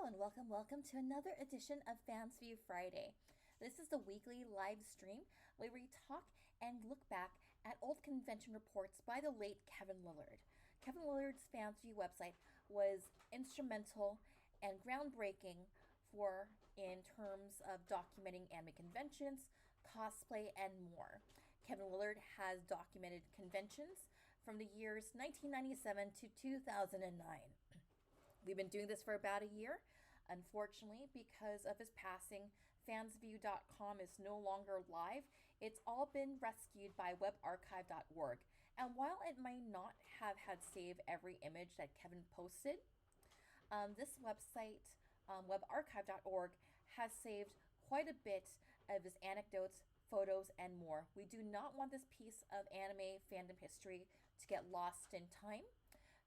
Hello and welcome to another edition of Fansview Friday. This is the weekly live stream where we talk and look back at old convention reports by the late Kevin Lillard. Kevin Lillard's Fansview website was instrumental and groundbreaking in terms of documenting anime conventions, cosplay, and more. Kevin Lillard has documented conventions from the years 1997 to 2009. We've been doing this for about a year. Unfortunately, because of his passing, fansview.com is no longer live. It's all been rescued by webarchive.org. And while it might not have had saved every image that Kevin posted, this website, webarchive.org, has saved quite a bit of his anecdotes, photos, and more. We do not want this piece of anime fandom history to get lost in time.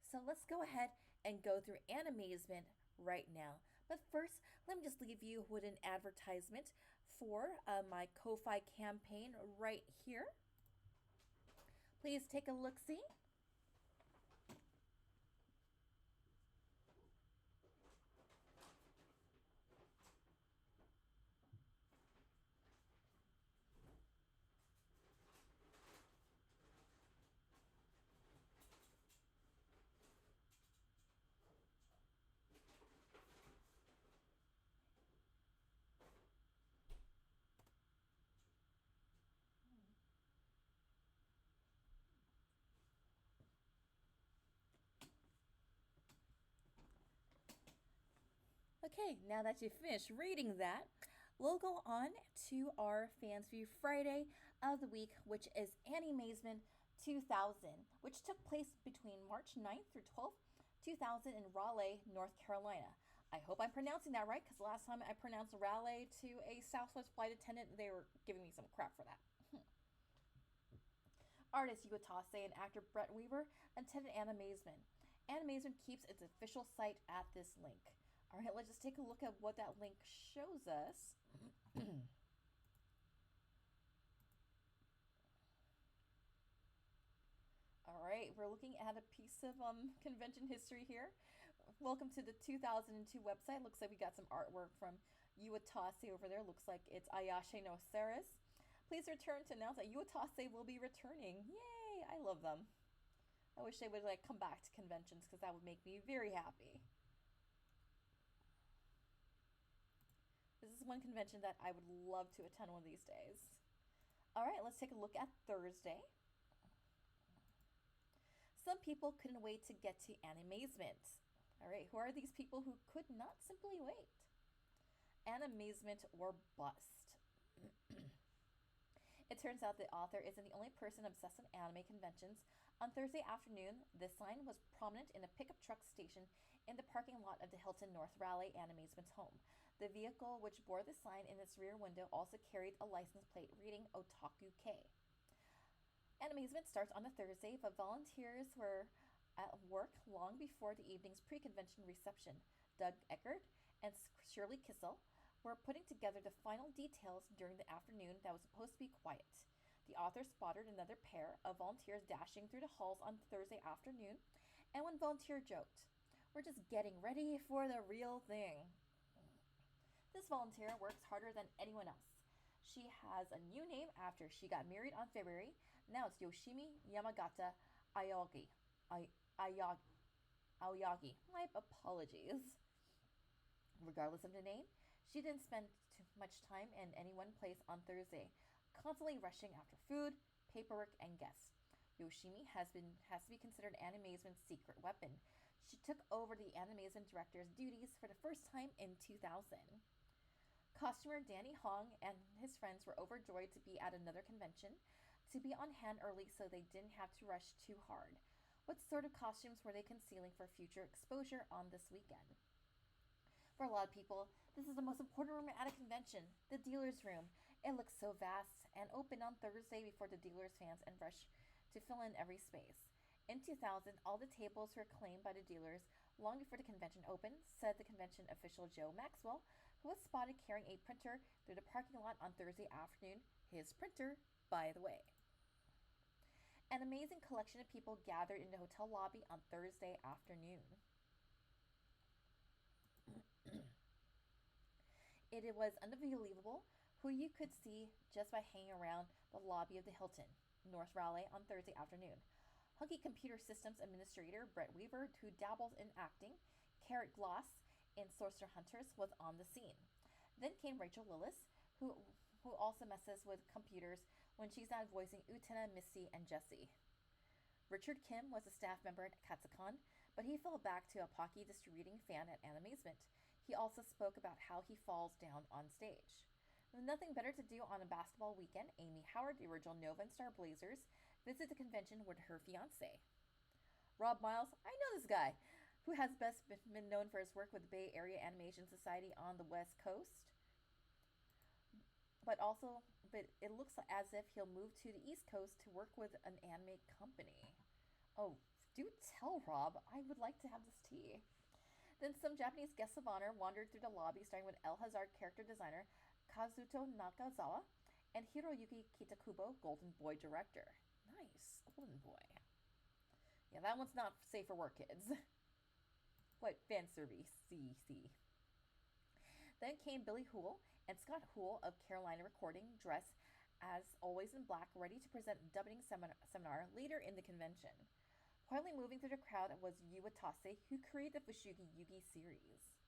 So let's go ahead and go through Animazement right now. But first, let me just leave you with an advertisement for my Ko-Fi campaign right here. Please take a look-see. Okay, now that you've finished reading that, we'll go on to our Fansview Friday of the week, which is Animazement 2000, which took place between March 9th through 12th, 2000 in Raleigh, North Carolina. I hope I'm pronouncing that right, because last time I pronounced Raleigh to a Southwest flight attendant, they were giving me some crap for that. Artist Yuko Tase and actor Brett Weaver attended Animazement. Animazement keeps its official site at this link. All right, let's just take a look at what that link shows us. All right, we're looking at a piece of convention history here. Welcome to the 2002 website. Looks like we got some artwork from Uwatase over there. Looks like it's Ayase no Ceres. Please return to announce that Uwatase will be returning. Yay, I love them. I wish they would come back to conventions because that would make me very happy. This is one convention that I would love to attend one of these days. All right, let's take a look at Thursday. Some people couldn't wait to get to Animazement. All right, who are these people who could not simply wait? Animazement or bust. It turns out the author isn't the only person obsessed with anime conventions. On Thursday afternoon, this sign was prominent in a pickup truck station in the parking lot of the Hilton North Raleigh Animazement's home. The vehicle, which bore the sign in its rear window, also carried a license plate reading Otaku K. Animazement starts on a Thursday, but volunteers were at work long before the evening's pre-convention reception. Doug Eckert and Shirley Kissel were putting together the final details during the afternoon that was supposed to be quiet. The author spotted another pair of volunteers dashing through the halls on Thursday afternoon, and one volunteer joked, "We're just getting ready for the real thing." This volunteer works harder than anyone else. She has a new name after she got married on February. Now it's Yoshimi Yamagata Aoyagi. Aoyagi. My apologies. Regardless of the name, she didn't spend too much time in any one place on Thursday, constantly rushing after food, paperwork, and guests. Yoshimi has to be considered Animazement's secret weapon. She took over the Animazement director's duties for the first time in 2000. Costumer Danny Hong and his friends were overjoyed to be at another convention, to be on hand early so they didn't have to rush too hard. What sort of costumes were they concealing for future exposure on this weekend? For a lot of people, this is the most important room at a convention, the dealer's room. It looks so vast and opened on Thursday before the dealer's fans and rush to fill in every space. In 2000, all the tables were claimed by the dealers long before the convention opened, said the convention official Joe Maxwell, who was spotted carrying a printer through the parking lot on Thursday afternoon. His printer, by the way. An amazing collection of people gathered in the hotel lobby on Thursday afternoon. It was unbelievable who you could see just by hanging around the lobby of the Hilton, North Raleigh, on Thursday afternoon. Hunky computer systems administrator Brett Weaver, who dabbles in acting, Carrot Gloss in Sorcerer Hunters, was on the scene. Then came Rachel Lillis, who also messes with computers when she's not voicing Utena, Missy, and Jessie. Richard Kim was a staff member at Katsucon, but he fell back to a Pocky distributing fan at Animazement. He also spoke about how he falls down on stage. With nothing better to do on a basketball weekend, Amy Howard, the original Nova and Star Blazers, visited the convention with her fiance. Rob Miles, I know this guy, who has best been known for his work with the Bay Area Animation Society on the West Coast. But it looks as if he'll move to the East Coast to work with an anime company. Oh, do tell Rob, I would like to have this tea. Then some Japanese guests of honor wandered through the lobby, starting with El Hazard character designer Kazuto Nakazawa and Hiroyuki Kitakubo, Golden Boy director. Nice, Golden Boy. Yeah, that one's not safe for work, kids. What fan service? See. Then came Billy Hoole and Scott Hoole of Carolina Recording, dressed as always in black, ready to present a dubbing seminar later in the convention. Quietly moving through the crowd was Yu Watase, who created the Fushigi Yugi series.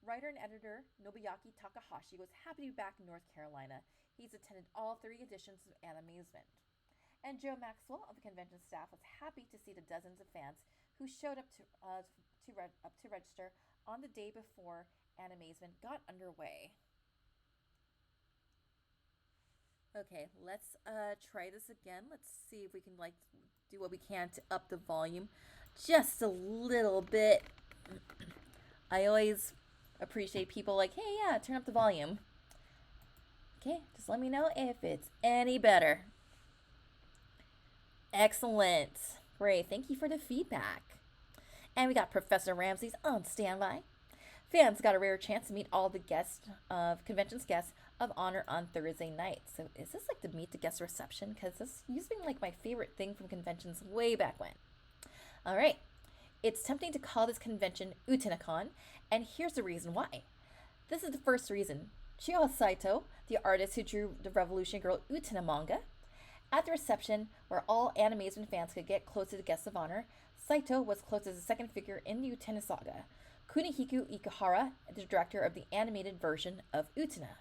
Writer and editor Nobuyaki Takahashi was happy to be back in North Carolina. He's attended all 3 editions of Animazement. And Joe Maxwell of the convention staff was happy to see the dozens of fans who showed up to register on the day before Animazement got underway. Okay, let's try this again. Let's see if we can do what we can to up the volume just a little bit. I always appreciate people like, hey, yeah, turn up the volume. Okay, just let me know if it's any better. Excellent. Great, thank you for the feedback. And we got Professor Ramsey's on standby. Fans got a rare chance to meet all the convention's guests of honor on Thursday night. So is this like the meet the guest reception? Because this used to be like my favorite thing from conventions way back when. All right. It's tempting to call this convention UtenaCon, and here's the reason why. This is the first reason. Chiyo Saito, the artist who drew the Revolution Girl Utena manga, at the reception, where all Animazement fans could get close to the guests of honor, Saito was close as a second figure in the Utena saga. Kunihiku Ikuhara, the director of the animated version of Utena.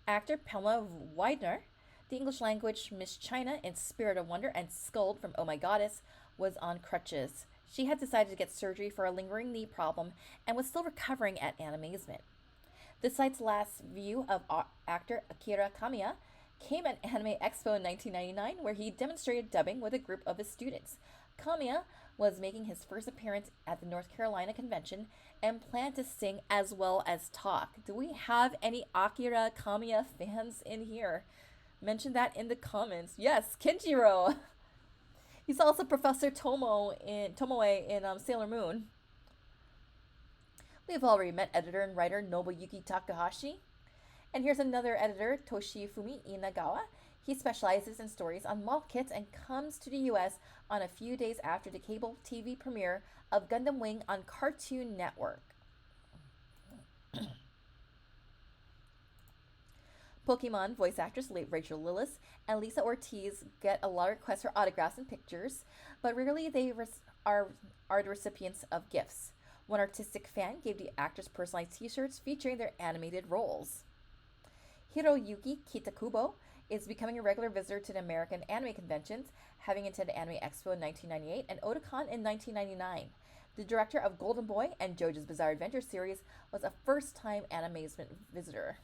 Actor Pelma Widener, the English language Miss China in Spirit of Wonder and Scold from Oh My Goddess, was on crutches. She had decided to get surgery for a lingering knee problem and was still recovering at Animazement. The site's last view of actor Akira Kamiya came at Anime Expo in 1999, where he demonstrated dubbing with a group of his students. Kamiya was making his first appearance at the North Carolina convention and planned to sing as well as talk. Do we have any Akira Kamiya fans in here? Mention that in the comments. Yes, Kenjiro. He's also Professor Tomoe in Sailor Moon. We've already met editor and writer Nobuyuki Takahashi. And here's another editor, Toshifumi Inagawa. He specializes in stories on model kits and comes to the US on a few days after the cable TV premiere of Gundam Wing on Cartoon Network. Pokemon voice actress Rachel Lillis and Lisa Ortiz get a lot of requests for autographs and pictures, but rarely they are the recipients of gifts. One artistic fan gave the actors personalized t-shirts featuring their animated roles. Hiroyuki Kitakubo is becoming a regular visitor to the American anime conventions, having attended Anime Expo in 1998 and Otakon in 1999. The director of Golden Boy and JoJo's Bizarre Adventure series was a first-time Animazement visitor.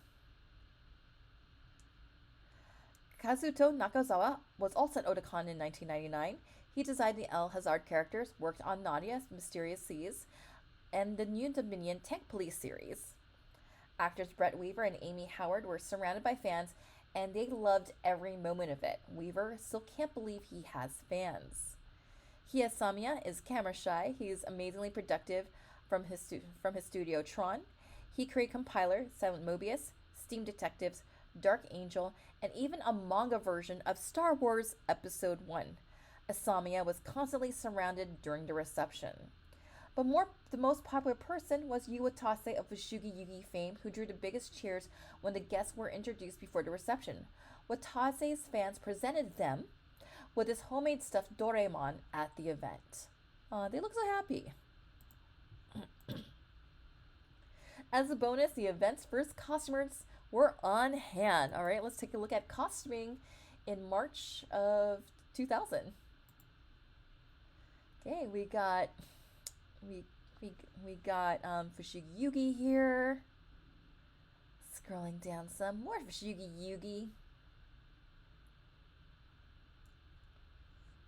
Kazuto Nakazawa was also at Otakon in 1999. He designed the El Hazard characters, worked on Nadia's Mysterious Seas, and the new Dominion Tank Police series. Actors Brett Weaver and Amy Howard were surrounded by fans, and they loved every moment of it. Weaver still can't believe he has fans. Hiya Samia is camera shy. He's amazingly productive from his studio Tron. He created Compiler, Silent Mobius, Steam Detectives, Dark Angel, and even a manga version of Star Wars Episode 1. Asamiya was constantly surrounded during the reception. But the most popular person was Iwatase of Fushigi Yugi fame, who drew the biggest cheers when the guests were introduced before the reception. Watase's fans presented them with his homemade stuffed Doraemon at the event. They look so happy. As a bonus, the event's first costumers were on hand. All right, let's take a look at costuming in March of 2000. Okay, we got Fushigi Yugi here. Scrolling down some more Fushigi Yugi.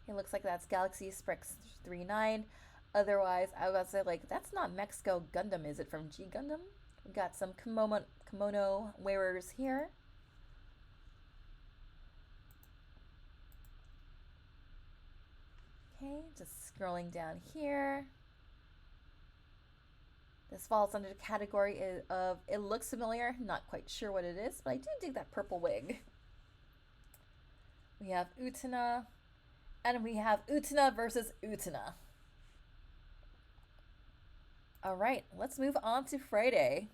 It looks like that's Galaxy Express 39. Otherwise, I would say like that's not Mexico Gundam, is it from G Gundam? We got some kimono wearers here. Okay, just scrolling down here. This falls under the category of it looks familiar, not quite sure what it is, but I do dig that purple wig. We have Utena, and we have Utena versus Utena. All right, let's move on to Friday.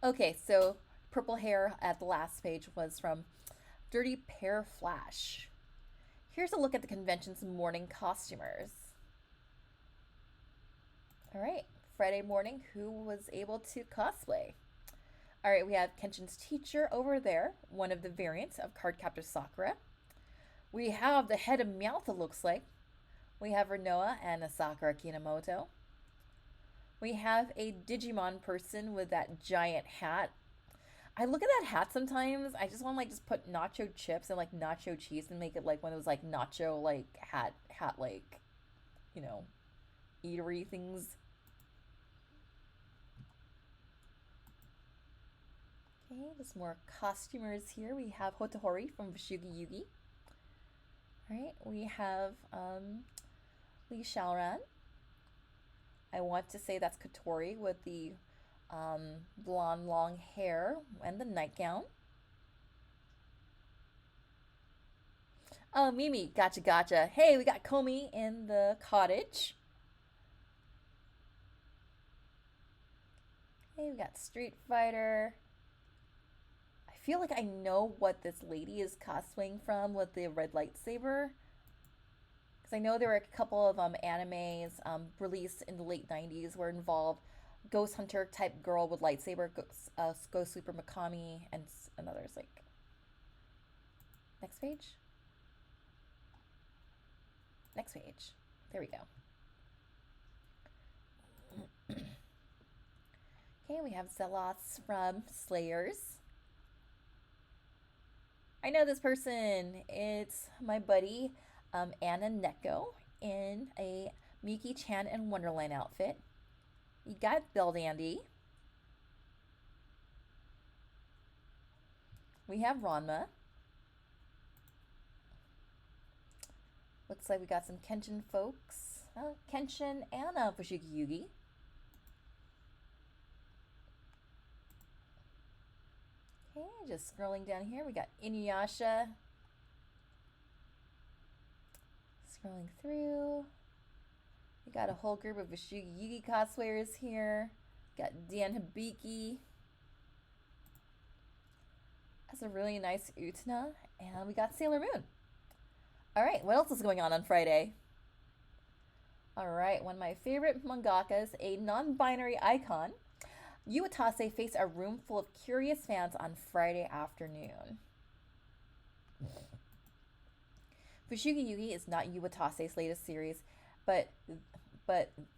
Okay, so purple hair at the last page was from Dirty Pear Flash. Here's a look at the convention's morning costumers. All right, Friday morning, who was able to cosplay? All right, we have Kenshin's teacher over there, one of the variants of Cardcaptor Sakura. We have the head of Meowth, it looks like. We have Renoa and Sakura Kinomoto. We have a Digimon person with that giant hat. I look at that hat sometimes. I just want to like just put nacho chips and like nacho cheese and make it like one of those like nacho like hat like, you know, eatery things. Okay, there's more costumers here. We have Hotohori from Fushigi Yugi. Alright, we have Lee Shaoran. I want to say that's Katori with the blonde long hair and the nightgown. Oh, Mimi, gotcha. Hey, we got Komi in the cottage. Hey, we got Street Fighter. I feel like I know what this lady is cosplaying from with the red lightsaber. Because I know there were a couple of animes released in the late 90s were involved Ghost Hunter type girl with lightsaber, Ghost Sweeper Mikami, and others like. Next page. Next page. There we go. Okay, we have Zealots from Slayers. I know this person. It's my buddy Anna Neko in a Miki-chan and Wonderland outfit. You got Bill Dandy. We have Ranma. Looks like we got some Kenshin folks. Kenshin and Fushigi Yugi. Okay, just scrolling down here, we got Inuyasha. Scrolling through. We got a whole group of Fushigi Yugi cosplayers here. Got Dan Hibiki. That's a really nice Utena. And we got Sailor Moon. Alright, what else is going on Friday? Alright, one of my favorite mangakas, a non-binary icon. Iwatase faced a room full of curious fans on Friday afternoon. Fushigi Yugi is not Iwatase's latest series, but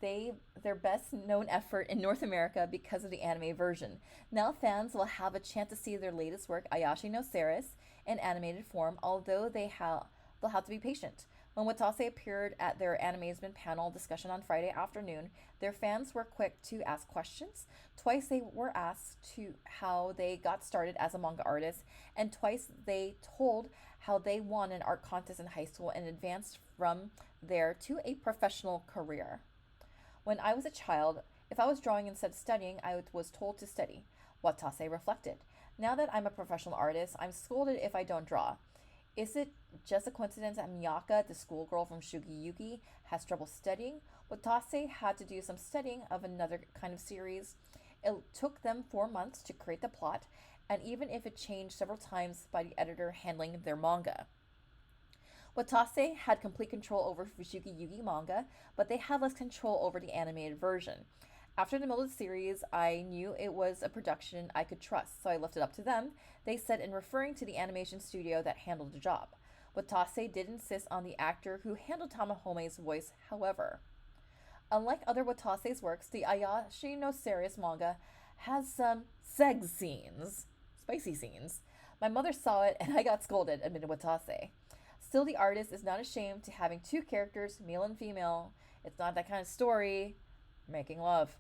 their best known effort in North America because of the anime version. Now fans will have a chance to see their latest work, Ayashi no Ceres, in animated form, although they'll have to be patient. When Watase appeared at their Animazement panel discussion on Friday afternoon, their fans were quick to ask questions. Twice they were asked to how they got started as a manga artist, and twice they told how they won an art contest in high school and advanced from there to a professional career. When I was a child, if I was drawing instead of studying, I was told to study. Watase reflected. Now that I'm a professional artist, I'm scolded if I don't draw. Is it just a coincidence that Miyaka, the schoolgirl from Shugi Yugi, has trouble studying? Watase had to do some studying of another kind of series. It took them 4 months to create the plot, and even if it changed several times by the editor handling their manga. Watase had complete control over Fushigi Yugi manga, but they had less control over the animated version. After the middle of the series, I knew it was a production I could trust, so I left it up to them, they said in referring to the animation studio that handled the job. Watase did insist on the actor who handled Tamahome's voice, however. Unlike other Watase's works, the Ayashi no Series manga has some sex scenes, spicy scenes. My mother saw it and I got scolded, admitted Watase. Still, the artist is not ashamed to having two characters, male and female. It's not that kind of story. Making love.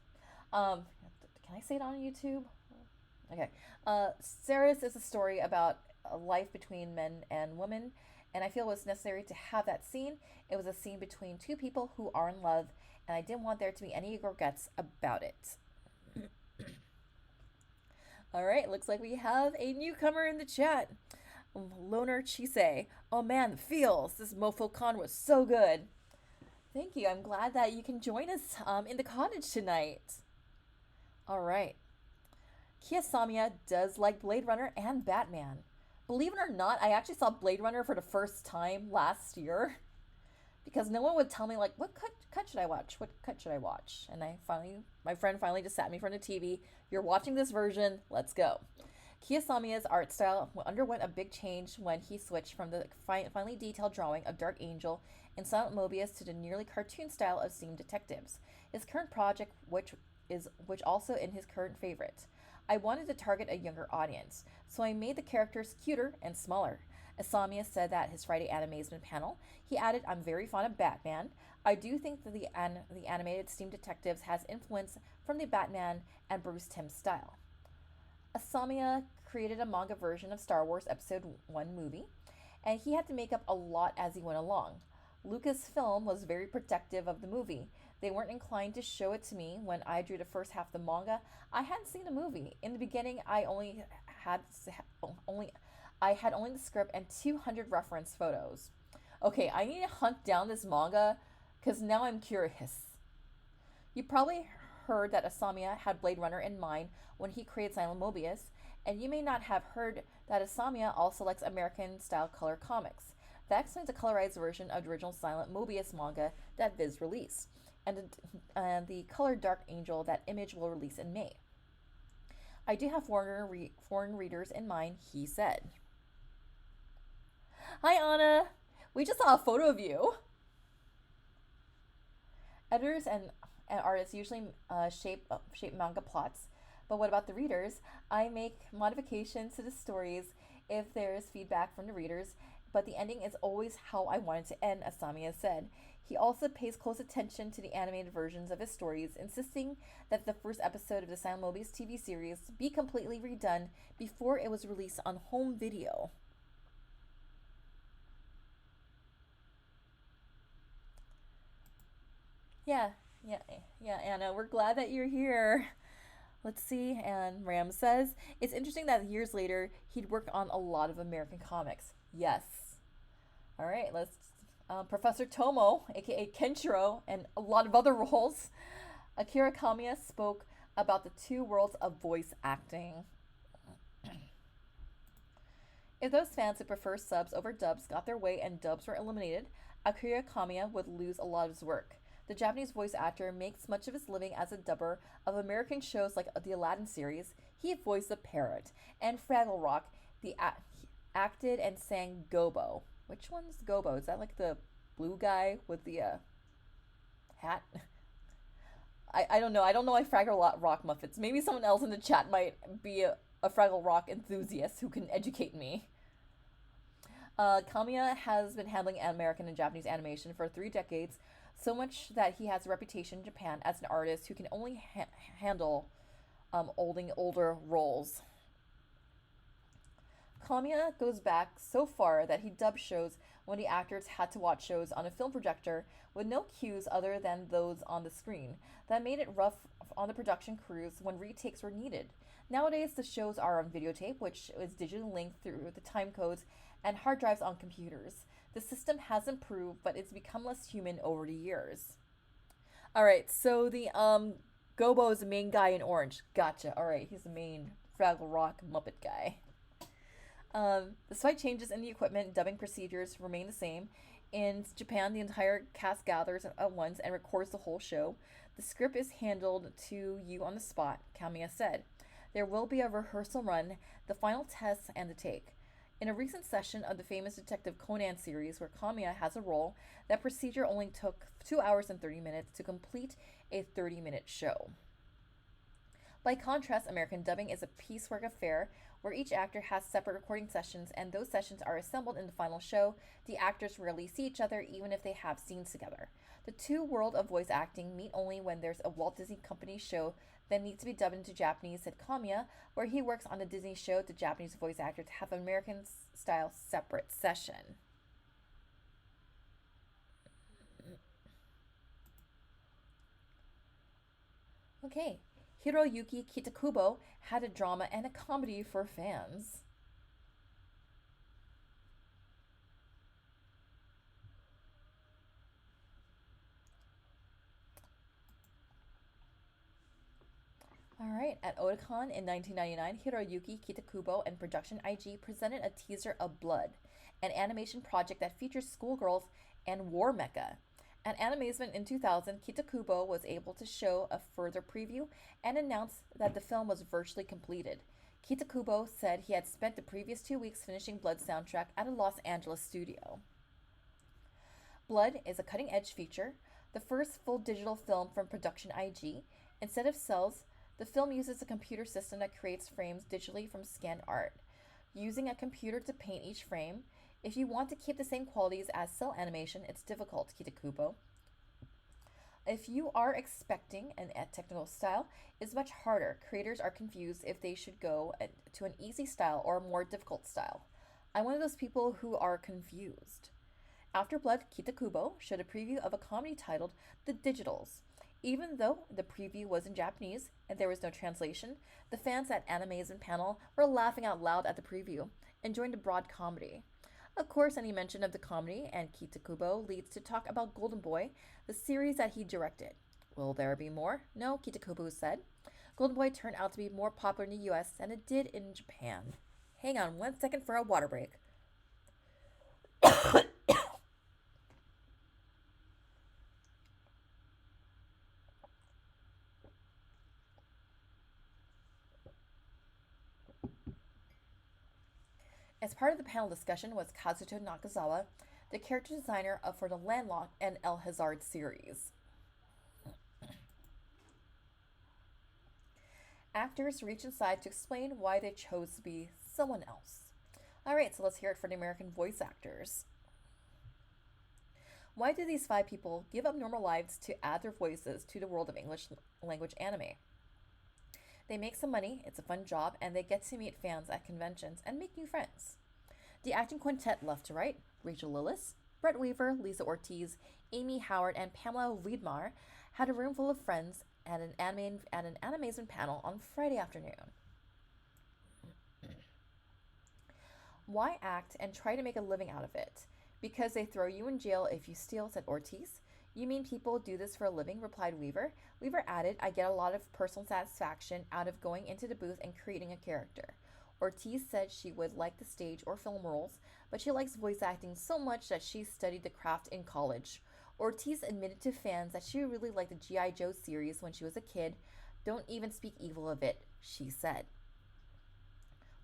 Um, can I say it on YouTube? Okay. Ceres is a story about a life between men and women, and I feel it was necessary to have that scene. It was a scene between two people who are in love, and I didn't want there to be any regrets about it. All right, looks like we have a newcomer in the chat. Loner Chise. Oh man, the feels. This Mofo Con was so good. Thank you. I'm glad that you can join us in the cottage tonight. All right. Kia Samia does like Blade Runner and Batman. Believe it or not, I actually saw Blade Runner for the first time last year because no one would tell me like what cut should I watch? What cut should I watch? And my friend finally just sat me in front of the TV. You're watching this version. Let's go. Kiyosamiya's art style underwent a big change when he switched from the finely detailed drawing of Dark Angel and Silent Mobius to the nearly cartoon style of Steam Detectives. His current project, which also in his current favorite. I wanted to target a younger audience, so I made the characters cuter and smaller. Asamiya said that his Friday Animazement panel, he added, "I'm very fond of Batman. I do think that the animated Steam Detectives has influence from the Batman and Bruce Timm style." Asamiya created a manga version of Star Wars Episode 1 movie, and he had to make up a lot as he went along. Lucasfilm was very protective of the movie. They weren't inclined to show it to me when I drew the first half of the manga. I hadn't seen the movie. In the beginning, I had only the script and 200 reference photos. Okay, I need to hunt down this manga because now I'm curious. You probably heard that Asamiya had Blade Runner in mind when he created Silent Mobius, and you may not have heard that Asamiya also likes American style color comics. That explains a colorized version of the original Silent Mobius manga that Viz released, and the colored Dark Angel that Image will release in May. I do have foreign readers in mind, he said. Hi, Anna. We just saw a photo of you. Editors and artists usually shape manga plots, but what about the readers? I make modifications to the stories if there's feedback from the readers, but the ending is always how I want it to end, Asamiya said. He also pays close attention to the animated versions of his stories, insisting that the first episode of the Silent Mobius TV series be completely redone before it was released on home video. Yeah, Anna, we're glad that you're here. Let's see, and Ram says, it's interesting that years later, he'd worked on a lot of American comics. Yes. All right, let's, Professor Tomo, aka Kenshiro, and a lot of other roles. Akira Kamiya spoke about the two worlds of voice acting. If those fans who prefer subs over dubs got their way and dubs were eliminated, Akira Kamiya would lose a lot of his work. The Japanese voice actor makes much of his living as a dubber of American shows like the Aladdin series. He voiced the parrot, and Fraggle Rock. He acted and sang Gobo. Which one's Gobo? Is that like the blue guy with the hat? I don't know. I don't know why Fraggle Rock Muffets. Maybe someone else in the chat might be a Fraggle Rock enthusiast who can educate me. Kamiya has been handling American and Japanese animation for 3 decades, so much that he has a reputation in Japan as an artist who can only handle older roles. Kamiya goes back so far that he dubbed shows when the actors had to watch shows on a film projector with no cues other than those on the screen. That made it rough on the production crews when retakes were needed. Nowadays, the shows are on videotape, which is digitally linked through the time codes and hard drives on computers. The system has improved, but it's become less human over the years. All right, so the Gobo is the main guy in orange. Gotcha. All right, he's the main Fraggle Rock Muppet guy. Despite changes in the equipment, and dubbing procedures remain the same. In Japan, the entire cast gathers at once and records the whole show. The script is handled to you on the spot, Kamiya said. There will be a rehearsal run, the final tests, and the take. In a recent session of the famous Detective Conan series, where Kamiya has a role, that procedure only took 2 hours and 30 minutes to complete a 30-minute show. By contrast, American dubbing is a piecework affair where each actor has separate recording sessions, and those sessions are assembled in the final show. The actors rarely see each other, even if they have scenes together. The two worlds of voice acting meet only when there's a Walt Disney Company show that needs to be dubbed into Japanese, said Kamiya, where he works on the Disney show. The Japanese voice actor to have an American style separate session. Okay, Hiroyuki Kitakubo had a drama and a comedy for fans. All right, at Otakon in 1999, Hiroyuki Kitakubo and Production IG presented a teaser of Blood, an animation project that features schoolgirls and war mecha. At Animazement in 2000, Kitakubo was able to show a further preview and announced that the film was virtually completed. Kitakubo said he had spent the previous 2 weeks finishing Blood soundtrack at a Los Angeles studio. Blood is a cutting edge feature, the first full digital film from Production IG. Instead of cells, the film uses a computer system that creates frames digitally from scanned art. Using a computer to paint each frame, if you want to keep the same qualities as cell animation, it's difficult, Kitakubo. If you are expecting a technical style, it's much harder. Creators are confused if they should go to an easy style or a more difficult style. I'm one of those people who are confused. After Blood, Kitakubo showed a preview of a comedy titled The Digitals. Even though the preview was in Japanese and there was no translation, the fans at Animazement panel were laughing out loud at the preview, enjoying the broad comedy. Of course, any mention of the comedy and Kitakubo leads to talk about Golden Boy, the series that he directed. Will there be more? No, Kitakubo said. Golden Boy turned out to be more popular in the US than it did in Japan. Hang on 1 second for a water break. As part of the panel discussion was Kazuto Nakazawa, the character designer for the Landlocked and El Hazard series. Actors reach inside to explain why they chose to be someone else. Alright, so let's hear it for the American voice actors. Why do these 5 people give up normal lives to add their voices to the world of English language anime? They make some money, it's a fun job, and they get to meet fans at conventions and make new friends. The acting quintet left to right, Rachel Lillis, Brett Weaver, Lisa Ortiz, Amy Howard, and Pamela Wiedmar, had a room full of friends at an Animazement panel on Friday afternoon. Why act and try to make a living out of it? Because they throw you in jail if you steal, said Ortiz. You mean people do this for a living, replied Weaver. Weaver added, I get a lot of personal satisfaction out of going into the booth and creating a character. Ortiz said she would like the stage or film roles, but she likes voice acting so much that she studied the craft in college. Ortiz admitted to fans that she really liked the G.I. Joe series when she was a kid. Don't even speak evil of it, she said.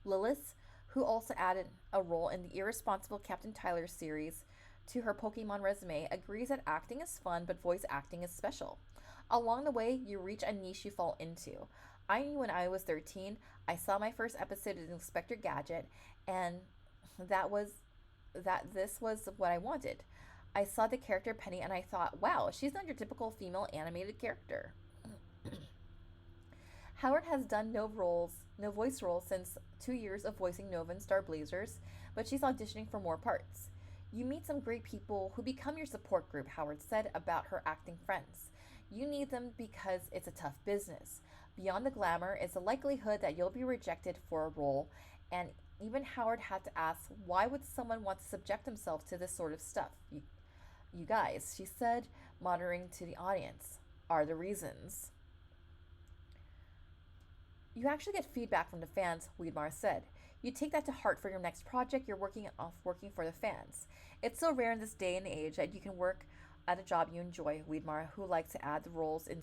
Lillis, who also added a role in the Irresponsible Captain Tyler series to her Pokemon resume, agrees that acting is fun, but voice acting is special. Along the way, you reach a niche you fall into. I knew when I was 13, I saw my first episode of Inspector Gadget, and this was what I wanted. I saw the character Penny and I thought, wow, she's not your typical female animated character. Howard has done no voice roles since 2 years of voicing Nova and Star Blazers, but she's auditioning for more parts. You meet some great people who become your support group, Howard said about her acting friends. You need them because it's a tough business. Beyond the glamour is the likelihood that you'll be rejected for a role, and even Howard had to ask, why would someone want to subject themselves to this sort of stuff? You guys, she said, moderating to the audience, are the reasons. You actually get feedback from the fans, Wiedmar said. You take that to heart for your next project. You're working for the fans. It's so rare in this day and age that you can work at a job you enjoy. Wiedmar, who liked to add the roles in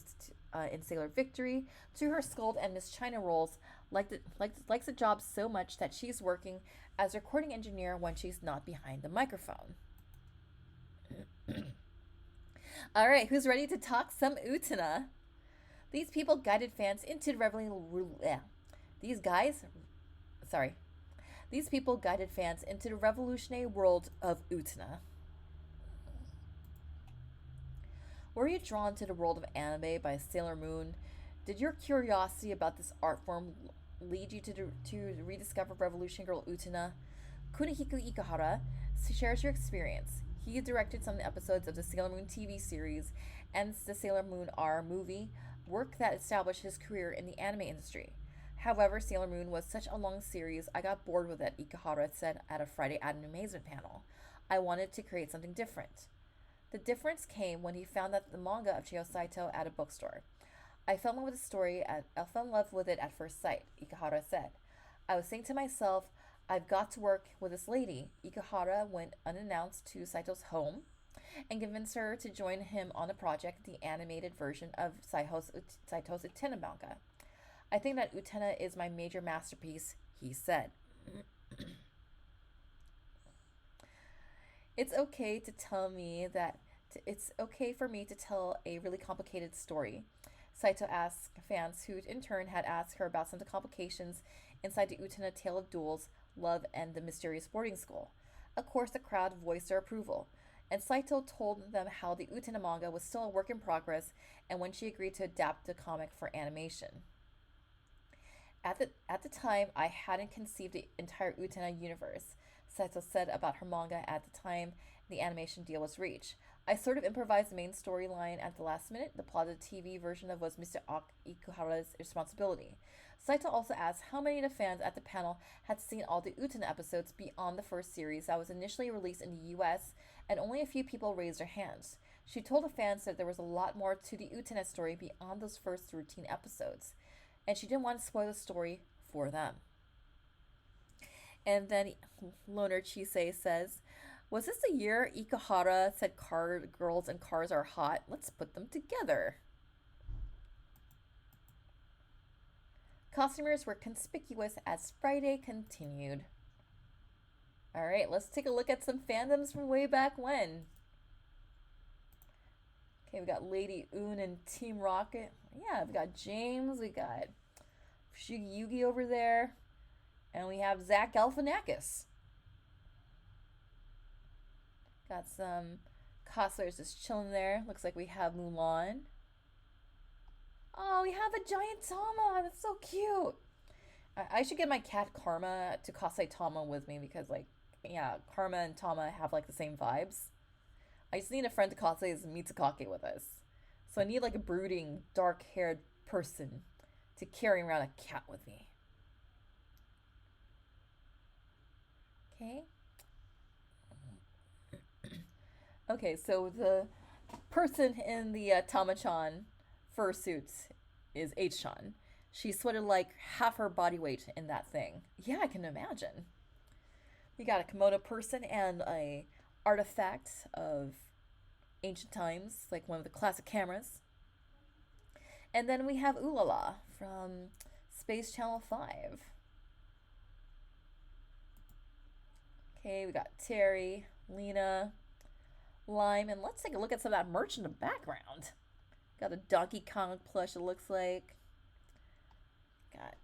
Sailor Victory to her Scold and Miss China roles, likes the job so much that she's working as a recording engineer when she's not behind the microphone. All right, who's ready to talk some Utena? These people guided fans into the These people guided fans into the revolutionary world of Utena. Were you drawn to the world of anime by Sailor Moon? Did your curiosity about this art form lead you to rediscover Revolution Girl Utena? Kunihiko Ikahara shares your experience. He directed some episodes of the Sailor Moon TV series and the Sailor Moon R movie, work that established his career in the anime industry. However, Sailor Moon was such a long series, I got bored with it, Ikahara said at a Friday Animazement panel. I wanted to create something different. The difference came when he found that the manga of Chio Saito at a bookstore. I fell in love with the story. I fell in love with it at first sight, Ikahara said. I was saying to myself, I've got to work with this lady. Ikahara went unannounced to Saito's home and convinced her to join him on the project, the animated version of Saito's Utena manga. I think that Utena is my major masterpiece, he said. It's okay for me to tell a really complicated story. Saito asked fans who in turn had asked her about some of the complications inside the Utena tale of duels, love, and the mysterious boarding school. Of course, the crowd voiced their approval, and Saito told them how the Utena manga was still a work in progress and when she agreed to adapt the comic for animation. At the time, I hadn't conceived the entire Utena universe, Saito said about her manga at the time the animation deal was reached. I sort of improvised the main storyline at the last minute. The plot of the TV version of was Mr. Ikuhara's responsibility. Saito also asked how many of the fans at the panel had seen all the Utena episodes beyond the first series that was initially released in the US, and only a few people raised their hands. She told the fans that there was a lot more to the Utena story beyond those first routine episodes, and she didn't want to spoil the story for them. And then Loner Chisei says, was this the year Ikuhara said girls and cars are hot? Let's put them together. Costumers were conspicuous as Friday continued. All right, let's take a look at some fandoms from way back when. Okay, we got Lady Un and Team Rocket. Yeah, we got James, we got Yugi over there, and we have Zach Galifianakis. Got some cosplayers just chilling there. Looks like we have Mulan. Oh, we have a giant Tama. That's so cute. I should get my cat Karma to cosplay Tama with me because, like, yeah, Karma and Tama have, like, the same vibes. I just need a friend to cosplay as Mitsukake with us. So I need, like, a brooding, dark-haired person to carry around a cat with me. Okay. Okay, so the person in the Tama-chan fursuit is H-chan. She sweated like half her body weight in that thing. Yeah, I can imagine. We got a kimono person and a artifact of ancient times, like one of the classic cameras. And then we have Ulala from Space Channel 5. Okay, we got Terry, Lena, Lime, and let's take a look at some of that merch in the background. Got a Donkey Kong plush, it looks like. Got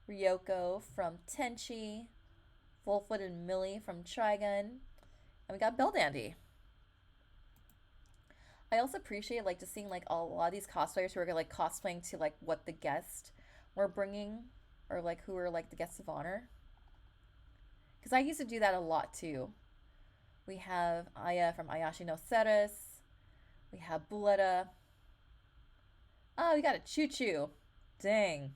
Ryoko from Tenchi, Fullfoot and Millie from Trigun, and we got Bell Dandy. I also appreciate like just seeing like a lot of these cosplayers who are like cosplaying to like what the guests were bringing, or like who were like the guests of honor. Because I used to do that a lot too. We have Aya from Ayashi no Ceres. We have Buletta. Oh, we got a Choo Choo Dang.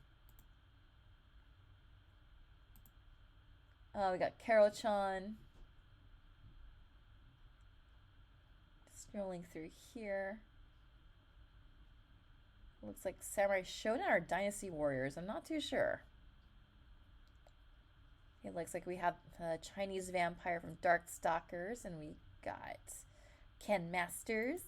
We got Carol-chan. Scrolling through here. Looks like Samurai Shodown or Dynasty Warriors. I'm not too sure. It looks like we have a Chinese vampire from Darkstalkers, and we got Ken Masters.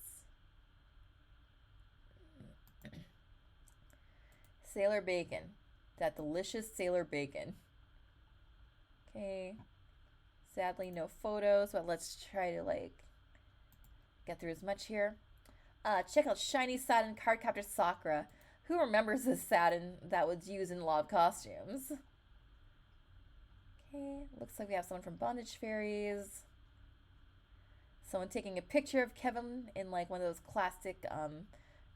Sailor Bacon. That delicious Sailor Bacon. Okay. Sadly, no photos, but let's try to, like, get through as much here. Check out Shiny Satin Cardcaptor Sakura. Who remembers this satin that was used in a lot of costumes? Okay, looks like we have someone from Bondage Fairies. Someone taking a picture of Kevin in like one of those classic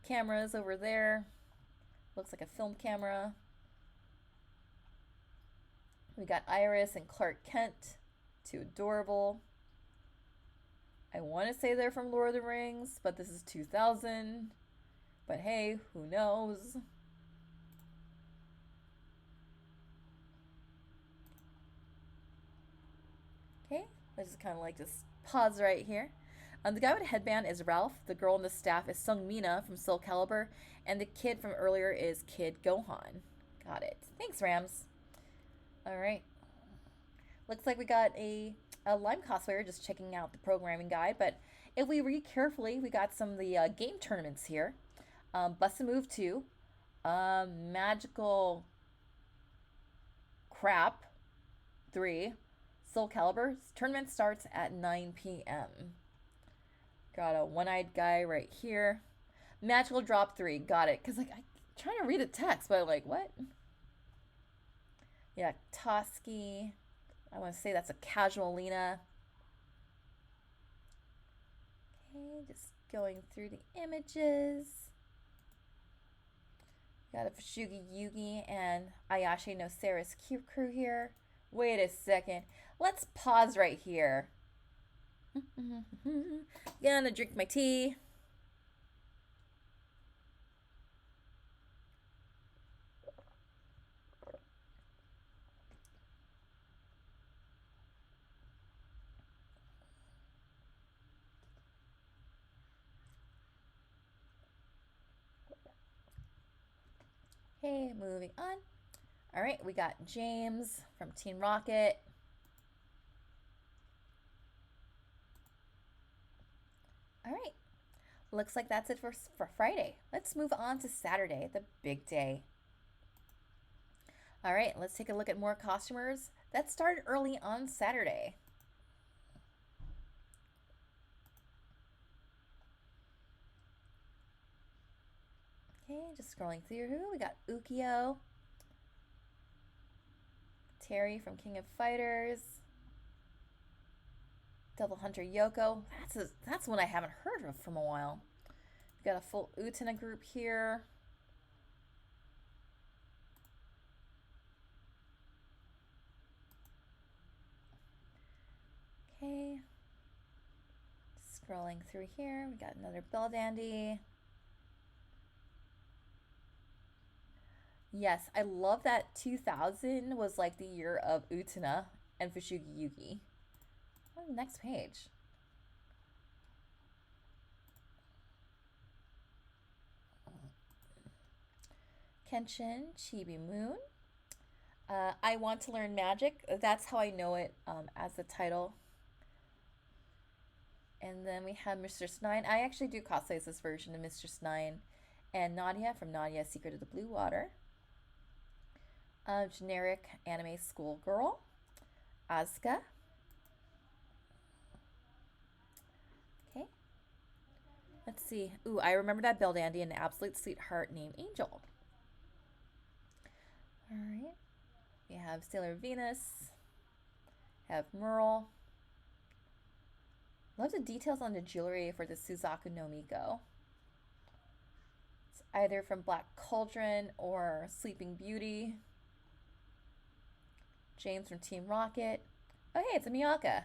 cameras over there. Looks like a film camera. We got Iris and Clark Kent. Too adorable. I want to say they're from Lord of the Rings, but this is 2000. But hey, who knows? Okay, let's just kind of like just pause right here. The guy with a headband is Ralph. The girl on the staff is Sung Mina from Soul Calibur. And the kid from earlier is Kid Gohan. Got it. Thanks, Rams. Alright. Looks like we got a Lime cosplayer just checking out the programming guide. But if we read carefully, we got some of the game tournaments here. Bust a Move 2. Magical Crap 3. Soul Calibur. Tournament starts at 9 p.m. Got a one-eyed guy right here. Magical Drop 3. Got it. Because, like, I'm trying to read the text, but, like, what? Yeah, Toski. I want to say that's a casual Lena. Okay, just going through the images. Got a Fushigi Yugi and Ayase no Sera's cute crew here. Wait a second. Let's pause right here. Gonna drink my tea. Okay, moving on. All right, we got James from Team Rocket. All right, looks like that's it for Friday. Let's move on to Saturday, the big day. All right, let's take a look at more costumers that started early on Saturday. Okay, just scrolling through. We got Ukyo, Terry from King of Fighters, Devil Hunter Yoko. That's one I haven't heard of from a while. We got a full Utena group here. Okay. Scrolling through here, we got another Bell Dandy. Yes, I love that 2000 was like the year of Utena and Fushigi Yugi. On the next page. Kenshin Chibi Moon. I Want to Learn Magic. That's how I know it as the title. And then we have Mistress 9. I actually do cosplay this version of Mistress 9. And Nadia from Nadia Secret of the Blue Water. Generic anime schoolgirl. Asuka. Okay. Let's see. Ooh, I remember that Bell Dandy, an absolute sweetheart named Angel. Alright. We have Sailor Venus. Have Merle. Love the details on the jewelry for the Suzaku no Miko. It's either from Black Cauldron or Sleeping Beauty. James from Team Rocket. Oh, hey, it's a Miyaka.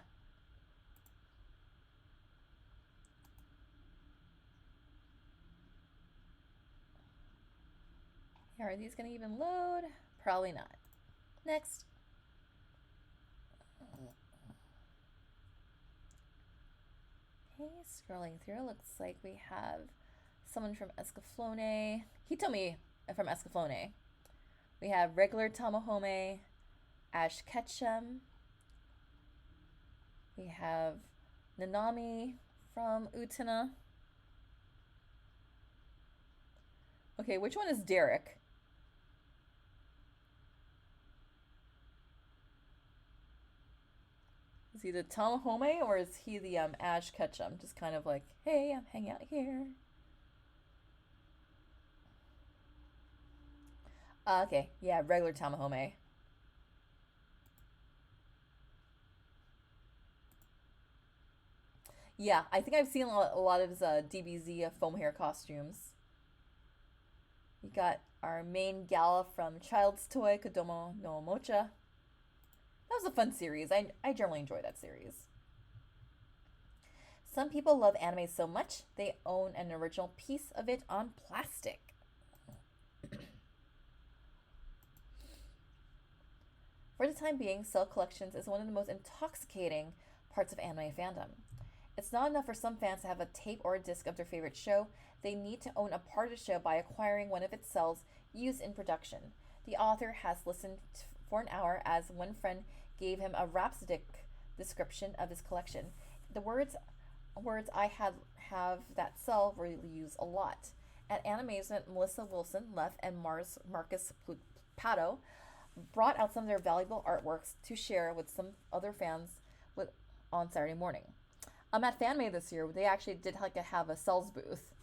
Are these going to even load? Probably not. Next. Okay, scrolling through, looks like we have someone from Escaflowne. He told me from Escaflowne. We have regular Tamahome, Ash Ketchum. We have Nanami from Utena. Okay, which one is Derek? Is he the Tamahome or is he the Ash Ketchum? Just kind of like, hey, I'm hanging out here. Okay, yeah, regular Tamahome. Yeah, I think I've seen a lot of his DBZ foam hair costumes. We got our main gala from Child's Toy, Kodomo no Mocha. That was a fun series. I generally enjoy that series. Some people love anime so much they own an original piece of it on plastic. For the time being, cell collections is one of the most intoxicating parts of anime fandom. It's not enough for some fans to have a tape or a disc of their favorite show, they need to own a part of the show by acquiring one of its cells used in production. The author has listened for an hour as one friend gave him a rhapsodic description of his collection. The words I have that cell really used a lot. At Animazement, Melissa Wilson left and Marcus Pato brought out some of their valuable artworks to share with some other fans on Saturday morning. At FanMade this year, they actually did have a cells booth.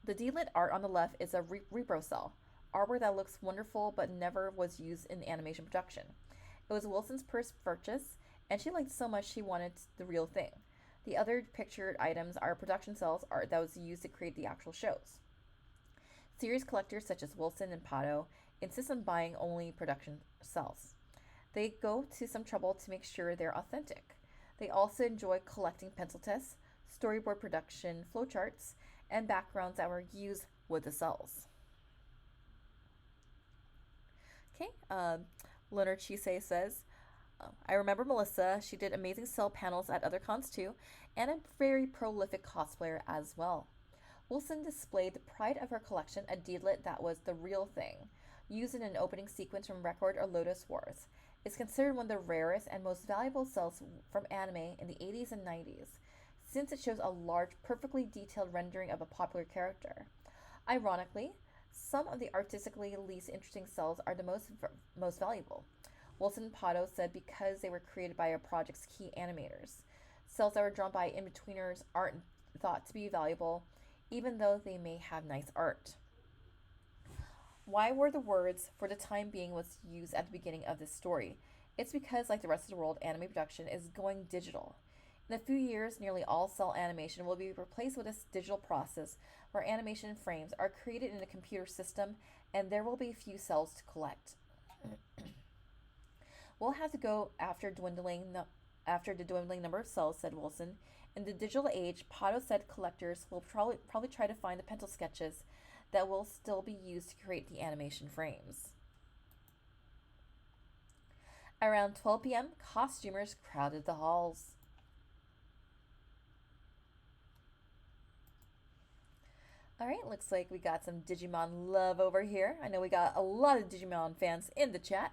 The D-lit art on the left is a repro cell, artwork that looks wonderful but never was used in animation production. It was Wilson's first purchase, and she liked it so much she wanted the real thing. The other pictured items are production cells art that was used to create the actual shows. Series collectors such as Wilson and Pato insist on buying only production cells. They go to some trouble to make sure they're authentic. They also enjoy collecting pencil tests, storyboard production flowcharts, and backgrounds that were used with the cells. Okay, Leonard Chise says, I remember Melissa. She did amazing cell panels at other cons too, and a very prolific cosplayer as well. Wilson displayed the pride of her collection, a D-lit that was the real thing, used in an opening sequence from Record or Lotus Wars. It's considered one of the rarest and most valuable cells from anime in the 80s and 90s, since it shows a large, perfectly detailed rendering of a popular character. Ironically, some of the artistically least interesting cells are the most valuable. Wilson Pato said because they were created by a project's key animators. Cells that were drawn by in-betweeners aren't thought to be valuable, even though they may have nice art. Why were the words "for the time being" was used at the beginning of this story? It's because, like the rest of the world, anime production is going digital. In a few years, nearly all cell animation will be replaced with this digital process where animation frames are created in a computer system and there will be few cells to collect. We'll have to go after the dwindling number of cells, said Wilson. In the digital age, Pato said collectors will probably try to find the pencil sketches that will still be used to create the animation frames. Around 12 p.m., costumers crowded the halls. Alright, looks like we got some Digimon love over here. I know we got a lot of Digimon fans in the chat.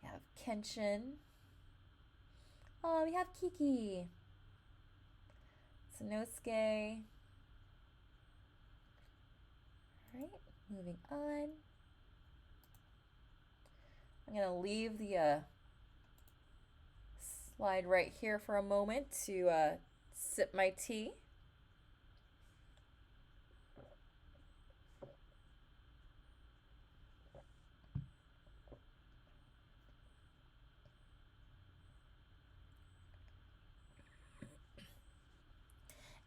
We have Kenshin. Oh, we have Kiki. Sanosuke. Alright, moving on. I'm going to leave the slide right here for a moment to sip my tea.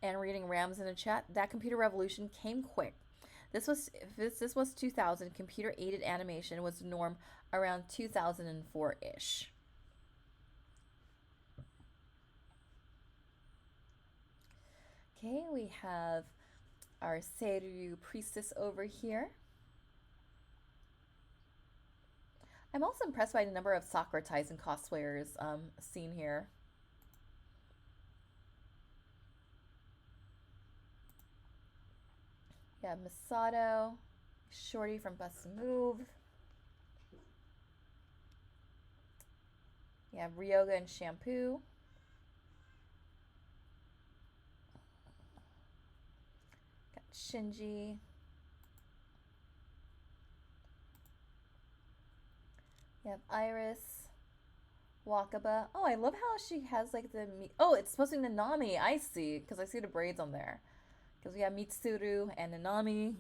And reading Rams in the chat, that computer revolution came quick. This was 2000. Computer aided animation was the norm around 2004-ish. Okay, we have our Seiryu priestess over here. I'm also impressed by the number of Sakura ties and cosplayers seen here. Yeah, Misato, Shorty from Bust a Move. Yeah, Ryoga and Shampoo. Got Shinji. You have Iris. Wakaba. Oh, I love how she has like the. Oh, it's supposed to be Nanami. I see. Because I see the braids on there. Because we have Mitsuru and Nanami.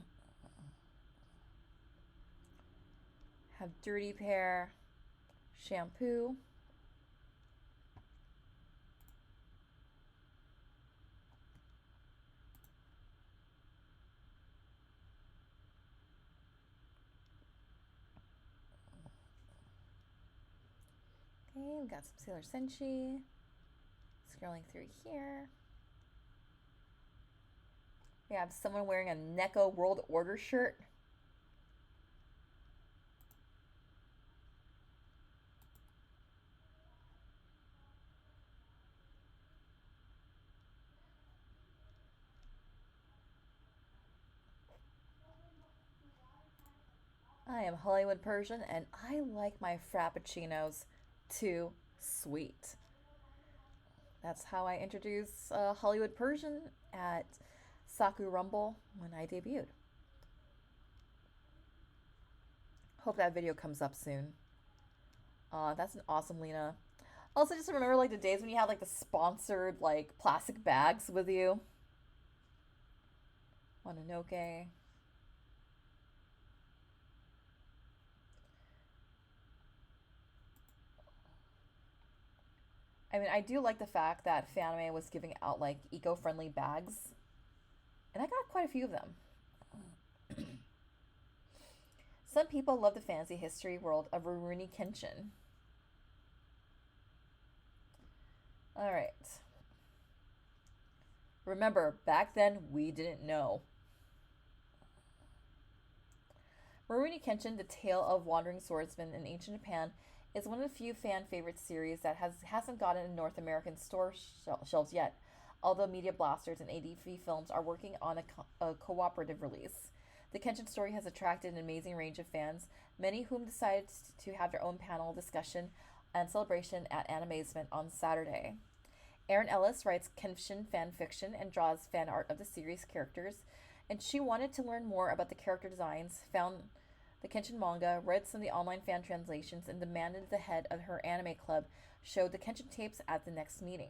Have Dirty Pair. Shampoo. Okay, we got some Sailor Senshi. Scrolling through here. We have someone wearing a Neko World Order shirt. I am Hollywood Persian and I like my frappuccinos too sweet. That's how I introduced Hollywood Persian at Saku Rumble when I debuted. Hope that video comes up soon. That's an awesome Lena. Also, just remember like the days when you had like the sponsored like plastic bags with you. Mononoke. I mean, I do like the fact that Fanime was giving out like eco-friendly bags, and I got quite a few of them. Some people love the fantasy history world of Rurouni Kenshin. All right. Remember, back then we didn't know. Rurouni Kenshin, The Tale of Wandering Swordsman in Ancient Japan, is one of the few fan favorite series that hasn't gotten in North American store shelves yet, although Media Blasters and ADV Films are working on a cooperative release. The Kenshin story has attracted an amazing range of fans, many whom decided to have their own panel discussion and celebration at Animazement on Saturday. Erin Ellis writes Kenshin fan fiction and draws fan art of the series characters, and she wanted to learn more about the character designs, found the Kenshin manga, read some of the online fan translations, and demanded the head of her anime club show the Kenshin tapes at the next meeting.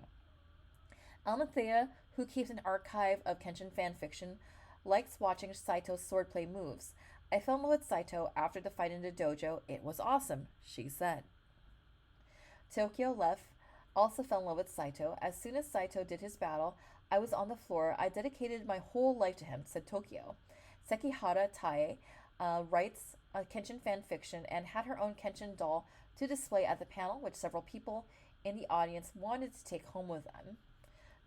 Almathea, who keeps an archive of Kenshin fan fiction, likes watching Saito's swordplay moves. I fell in love with Saito after the fight in the dojo. It was awesome, she said. Tokyo Left also fell in love with Saito. As soon as Saito did his battle, I was on the floor. I dedicated my whole life to him, said Tokyo. Sekihara Tae writes Kenshin fan fiction and had her own Kenshin doll to display at the panel, which several people in the audience wanted to take home with them.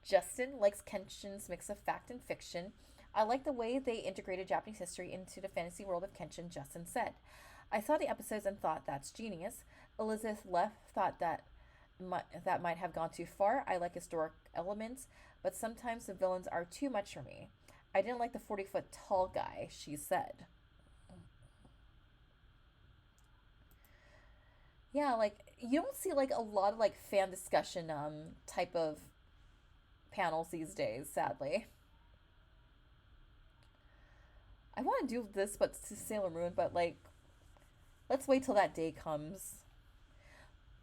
Justin likes Kenshin's mix of fact and fiction. I like the way they integrated Japanese history into the fantasy world of Kenshin, Justin said. I saw the episodes and thought that's genius. Elizabeth Leff thought that might have gone too far. I like historic elements, but sometimes the villains are too much for me. I didn't like the 40-foot tall guy, she said. Yeah, like you don't see like a lot of like fan discussion type of panels these days, sadly. I want to do this but to Sailor Moon, but like let's wait till that day comes.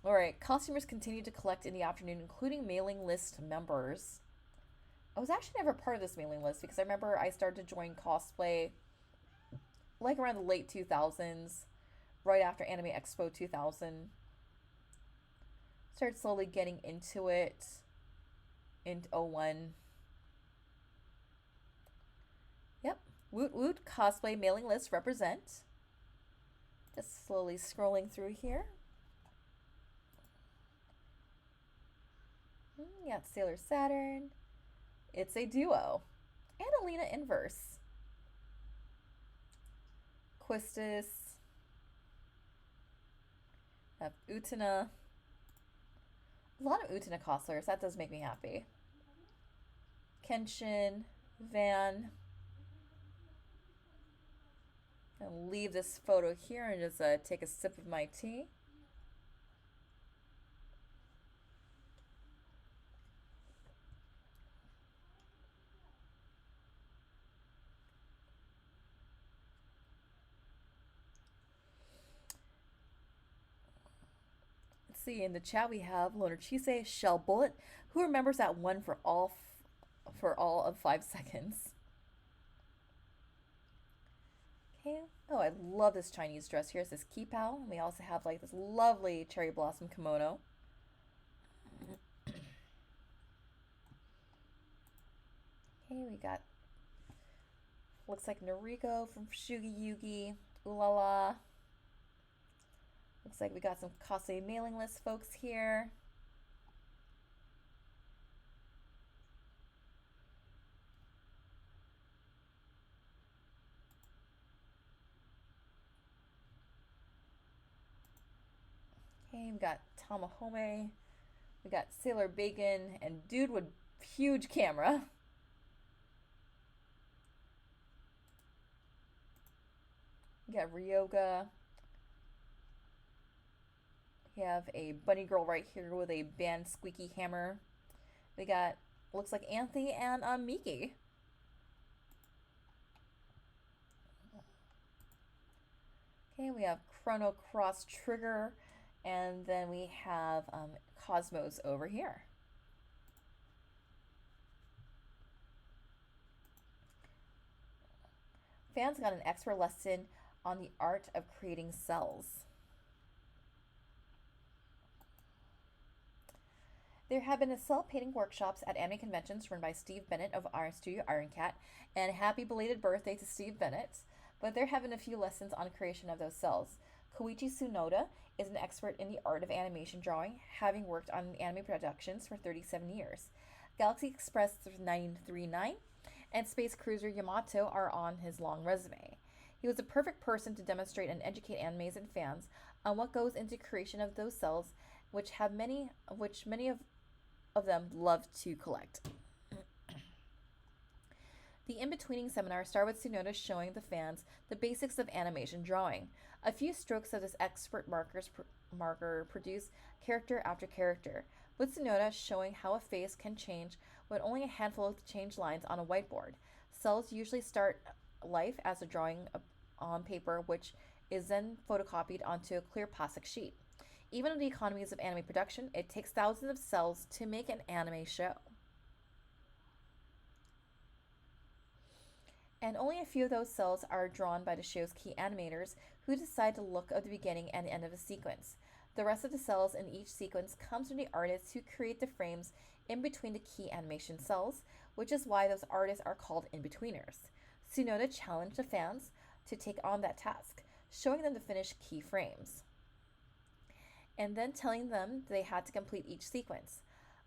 Alright, costumers continue to collect in the afternoon, including mailing list members. I was actually never part of this mailing list because I remember I started to join cosplay like around the late 2000s, right after Anime Expo 2000. Started slowly getting into it in '01. Yep, Woot Woot cosplay mailing list represent. Just slowly scrolling through here. You got Sailor Saturn. It's a duo. And Alina Inverse. Quistis. Have Utena. A lot of Utena cosplayers. That does make me happy. Kenshin, Van. I'll leave this photo here and just take a sip of my tea. Let's see, in the chat we have Loner Chise, Shell Bullet, who remembers that one for all of 5 seconds. Okay. Oh, I love this Chinese dress. Here's this kipao. And we also have like this lovely cherry blossom kimono. Okay, we got looks like Noriko from Shugi Yugi. Ooh la la. Looks like we got some cosplay mailing list folks here. Okay, we got Tamahome. We got Sailor Bacon and Dude with huge camera. We got Ryoga. We have a bunny girl right here with a band squeaky hammer. We got, looks like Anthony and Miki. Okay, we have Chrono Cross Trigger. And then we have Cosmos over here. Fans got an expert lesson on the art of creating cells. There have been cell painting workshops at anime conventions run by Steve Bennett of our studio Iron Cat, and happy belated birthday to Steve Bennett. But there have been a few lessons on creation of those cells. Koichi Tsunoda is an expert in the art of animation drawing, having worked on anime productions for 37 years. Galaxy Express 939 and Space Cruiser Yamato are on his long resume. He was the perfect person to demonstrate and educate animes and fans on what goes into creation of those cells, which many of them love to collect. The in-betweening seminar started with Tsunoda showing the fans the basics of animation drawing. A few strokes of this expert marker produce character after character, with Tsunoda showing how a face can change with only a handful of changed lines on a whiteboard. Cells usually start life as a drawing on paper, which is then photocopied onto a clear plastic sheet. Even with the economies of anime production, it takes thousands of cells to make an anime show. And only a few of those cells are drawn by the show's key animators, who decide the look of the beginning and end of a sequence. The rest of the cells in each sequence comes from the artists who create the frames in between the key animation cells, which is why those artists are called in-betweeners. Tsunoda challenged the fans to take on that task, showing them the finished key frames, and then telling them they had to complete each sequence.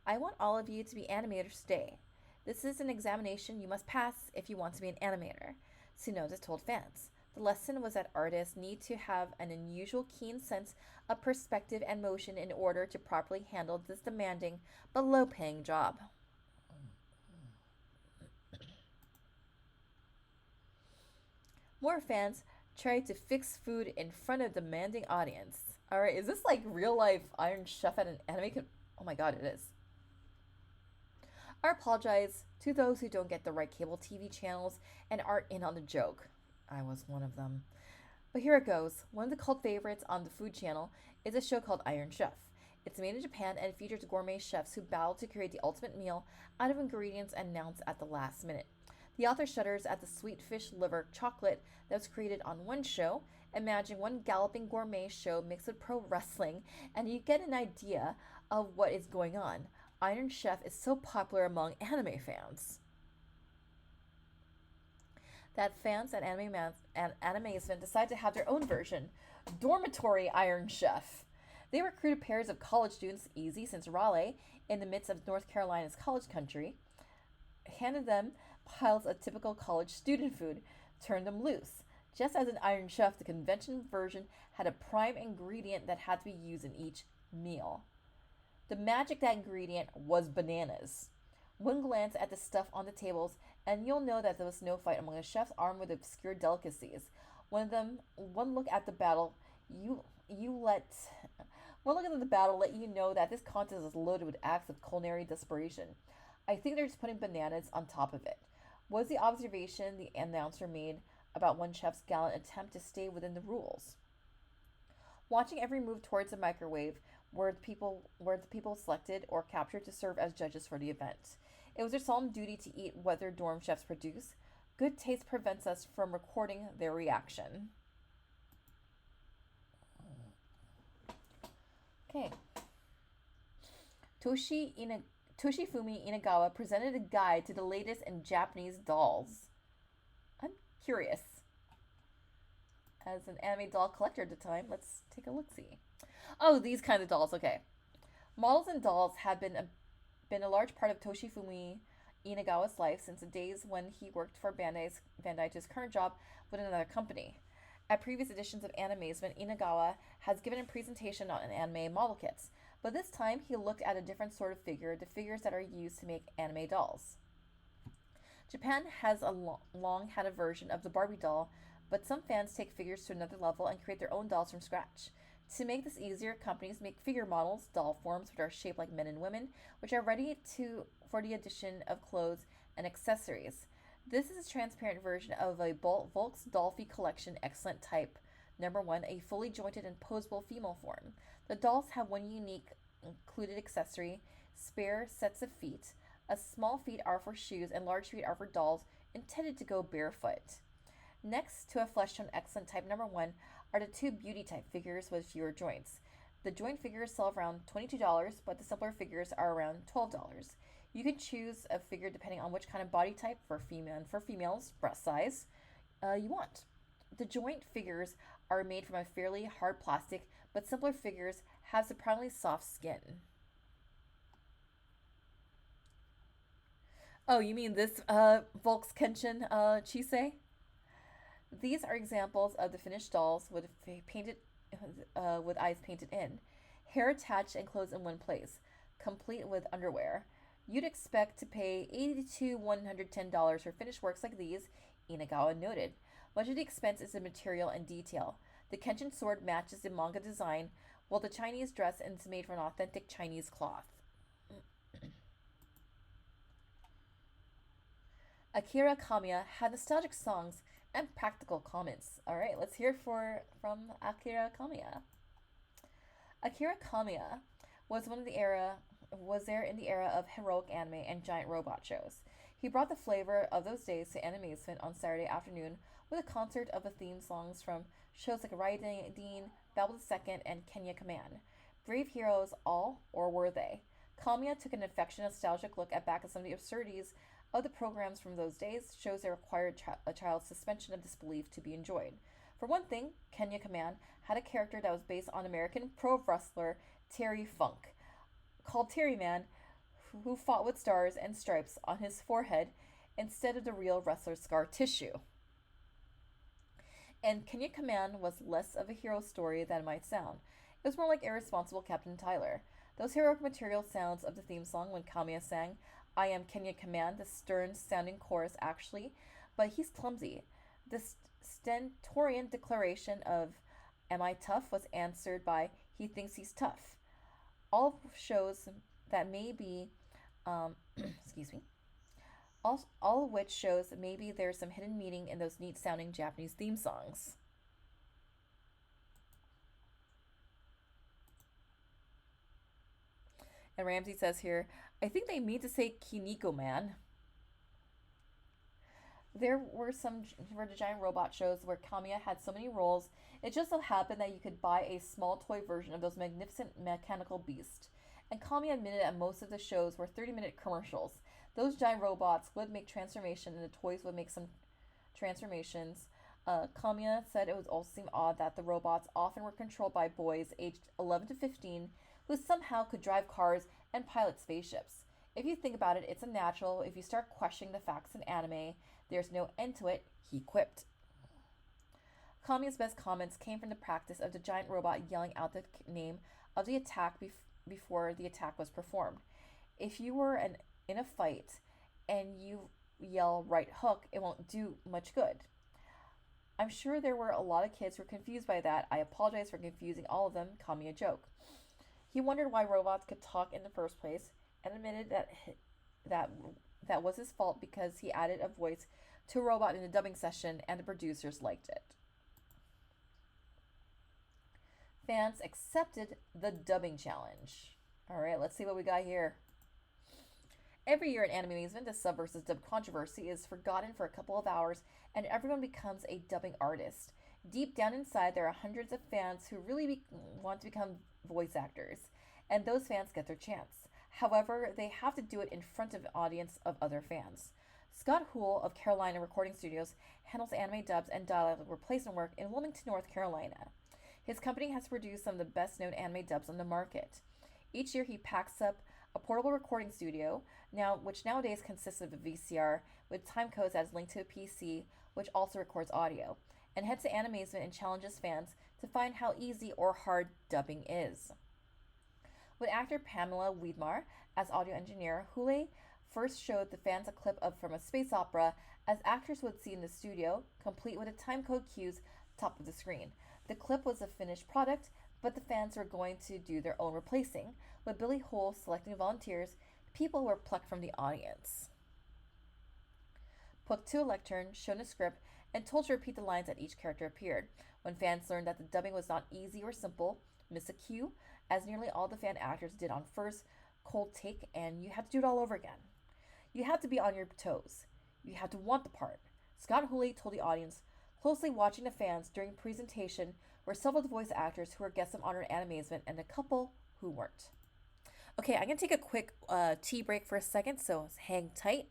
I want all of you to be animators today. This is an examination you must pass if you want to be an animator, Tsunoda told fans. The lesson was that artists need to have an unusual keen sense of perspective and motion in order to properly handle this demanding but low-paying job. More fans tried to fix food in front of a demanding audience. Alright, is this like real life Iron Chef at an anime Oh my god, it is. I apologize to those who don't get the right cable TV channels and aren't in on the joke. I was one of them. But here it goes. One of the cult favorites on the Food Channel is a show called Iron Chef. It's made in Japan and features gourmet chefs who battle to create the ultimate meal out of ingredients announced at the last minute. The author shudders at the sweet fish liver chocolate that was created on one show. Imagine one galloping gourmet show mixed with pro wrestling, and you get an idea of what is going on. Iron Chef is so popular among anime fans that fans at Animazement decided to have their own version, Dormitory Iron Chef. They recruited pairs of college students, easy since Raleigh, in the midst of North Carolina's college country, handed them piles of typical college student food, turned them loose. Just as in Iron Chef, the convention version had a prime ingredient that had to be used in each meal. The magic that ingredient was bananas. One glance at the stuff on the tables, and you'll know that there was no fight among the chefs armed with obscure delicacies. One look at the battle, you let one look at the battle let you know that this contest is loaded with acts of culinary desperation. I think they're just putting bananas on top of it. Was the observation the announcer made about one chef's gallant attempt to stay within the rules? Watching every move towards the microwave were the people selected or captured to serve as judges for the event. It was their solemn duty to eat what their dorm chefs produce. Good taste prevents us from recording their reaction. Okay. Toshi Ina- Toshifumi Inagawa presented a guide to the latest in Japanese dolls. I'm curious. As an anime doll collector at the time, let's take a look see. Oh, these kinds of dolls. Okay. Models and dolls have been a large part of Toshifumi Inagawa's life since the days when he worked for Bandai to his current job with another company. At previous editions of Animazement, Inagawa has given a presentation on anime model kits, but this time he looked at a different sort of figure, the figures that are used to make anime dolls. Japan has long had a version of the Barbie doll, but some fans take figures to another level and create their own dolls from scratch. To make this easier, companies make figure models, doll forms, which are shaped like men and women, which are ready for the addition of clothes and accessories. This is a transparent version of a Volks Dolphy Collection Excellent Type Number 1, a fully jointed and posable female form. The dolls have one unique included accessory, spare sets of feet. A small feet are for shoes and large feet are for dolls intended to go barefoot. Next to a flesh tone excellent type number 1 are the two beauty type figures with fewer joints. The joint figures sell around $22, but the simpler figures are around $12. You can choose a figure depending on which kind of body type for females, breast size, you want. The joint figures are made from a fairly hard plastic, but simpler figures have surprisingly soft skin. Oh, you mean this Volks Kenshin Chise? These are examples of the finished dolls with eyes painted in, hair attached and clothes in one place, complete with underwear. You'd expect to pay $80 to $110 for finished works like these, Inagawa noted. Much of the expense is in material and detail. The Kenshin sword matches the manga design, while the Chinese dress is made from an authentic Chinese cloth. Akira Kamiya had nostalgic songs and practical comments. All right, let's hear from Akira Kamiya. Akira Kamiya was there in the era of heroic anime and giant robot shows. He brought the flavor of those days to Animazement on Saturday afternoon with a concert of the theme songs from shows like Raiden, Babel II, and Kenya Command. Brave heroes all, or were they? Kamiya took an affectionate, nostalgic look back at some of the absurdities of the programs from those days, shows that required a child's suspension of disbelief to be enjoyed. For one thing, Kenya Command had a character that was based on American pro wrestler Terry Funk, called Terry Man, who fought with stars and stripes on his forehead instead of the real wrestler's scar tissue. And Kenya Command was less of a hero story than it might sound. It was more like irresponsible Captain Tyler. Those heroic material sounds of the theme song when Kamiya sang, I am Kenya Command, the stern sounding chorus actually, but he's clumsy. The stentorian declaration of, Am I tough, was answered by, He thinks he's tough. All shows that may be, excuse me, all of which shows that maybe there's some hidden meaning in those neat sounding Japanese theme songs. And Ramsey says here, I think they mean to say Kiniko Man. There were the giant robot shows where Kamiya had so many roles, it just so happened that you could buy a small toy version of those magnificent mechanical beasts. And Kamiya admitted that most of the shows were 30-minute commercials. Those giant robots would make transformation, and the toys would make some transformations. Kamiya said it would also seem odd that the robots often were controlled by boys aged 11 to 15 who somehow could drive cars and pilot spaceships. If you think about it, it's unnatural. If you start questioning the facts in anime, there's no end to it, he quipped. Kamiya's best comments came from the practice of the giant robot yelling out the name of the attack before the attack was performed. If you were in a fight and you yell right hook, it won't do much good. I'm sure there were a lot of kids who were confused by that. I apologize for confusing all of them, Kamiya joked. He wondered why robots could talk in the first place and admitted that that was his fault because he added a voice to a robot in the dubbing session and the producers liked it. Fans accepted the dubbing challenge. All right, let's see what we got here. Every year in Animazement, the sub versus dub controversy is forgotten for a couple of hours and everyone becomes a dubbing artist. Deep down inside, there are hundreds of fans who really want to become voice actors, and those fans get their chance. However, they have to do it in front of an audience of other fans. Scott Houle of Carolina Recording Studios handles anime dubs and dialogue replacement work in Wilmington, North Carolina. His company has produced some of the best known anime dubs on the market. Each year he packs up a portable recording studio, which nowadays consists of a VCR with time codes that is linked to a PC, which also records audio, and heads to Animazement and challenges fans to find how easy or hard dubbing is. With actor Pamela Wiedmar as audio engineer, Houle first showed the fans a clip from a space opera as actors would see in the studio, complete with the timecode cues top of the screen. The clip was a finished product, but the fans were going to do their own replacing, with Billy Hull selecting volunteers, people who were plucked from the audience. Put to a lectern, shown a script, and told to repeat the lines that each character appeared. When fans learned that the dubbing was not easy or simple, miss a cue, as nearly all the fan actors did on first cold take, and you had to do it all over again. You had to be on your toes. You had to want the part. Scott Hooley told the audience, closely watching the fans during presentation were several of the voice actors who were guests of honor at Animazement and a couple who weren't. Okay, I'm going to take a quick tea break for a second, so hang tight.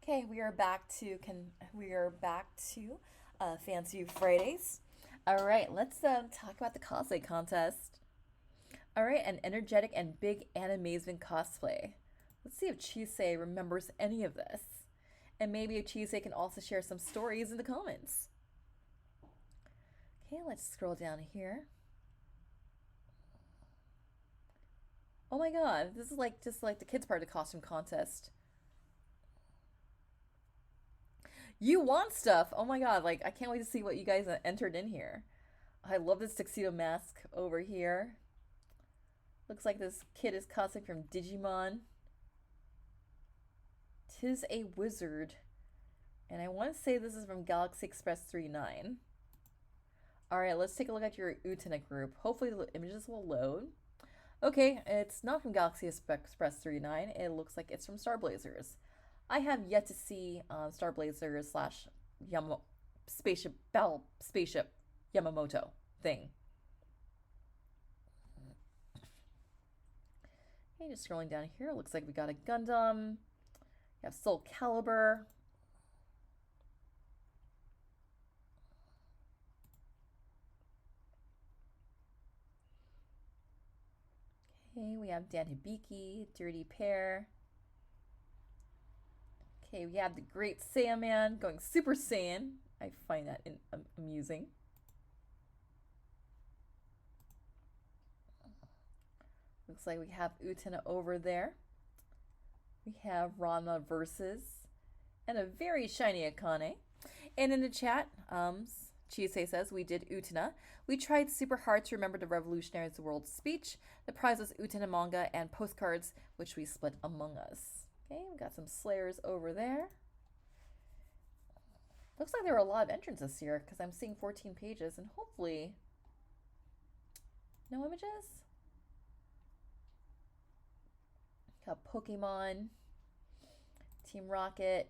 Okay, we are back to Fansview Fridays. All right, let's talk about the cosplay contest. All right, an energetic and big Animazement cosplay. Let's see if Chisei remembers any of this, and maybe if Chisei can also share some stories in the comments. Okay, let's scroll down here. Oh my God, this is like just like the kids part of the costume contest. You want stuff. Oh my God, like I can't wait to see what you guys entered in here. I love this tuxedo mask over here. Looks like this kid is cosplaying from Digimon. Tis a wizard. And I want to say this is from Galaxy Express 39. Alright, let's take a look at your Utena group. Hopefully the images will load. Okay, it's not from Galaxy Express 39. It looks like it's from Star Blazers. I have yet to see Star Blazers slash spaceship Yamamoto thing. Okay, just scrolling down here. Looks like we got a Gundam. We have Soul Calibur. Okay, we have Dan Hibiki, Dirty Pair. Okay, we have the Great Saiyaman going Super Saiyan. I find that amusing. Looks like we have Utena over there. We have Ranma versus, and a very shiny Akane. And in the chat, Chiese says, we did Utena. We tried super hard to remember to revolutionize the world speech. The prize was Utena manga and postcards, which we split among us. Okay, we got some Slayers over there. Looks like there were a lot of entrances here because I'm seeing 14 pages and hopefully no images. Got Pokemon, Team Rocket.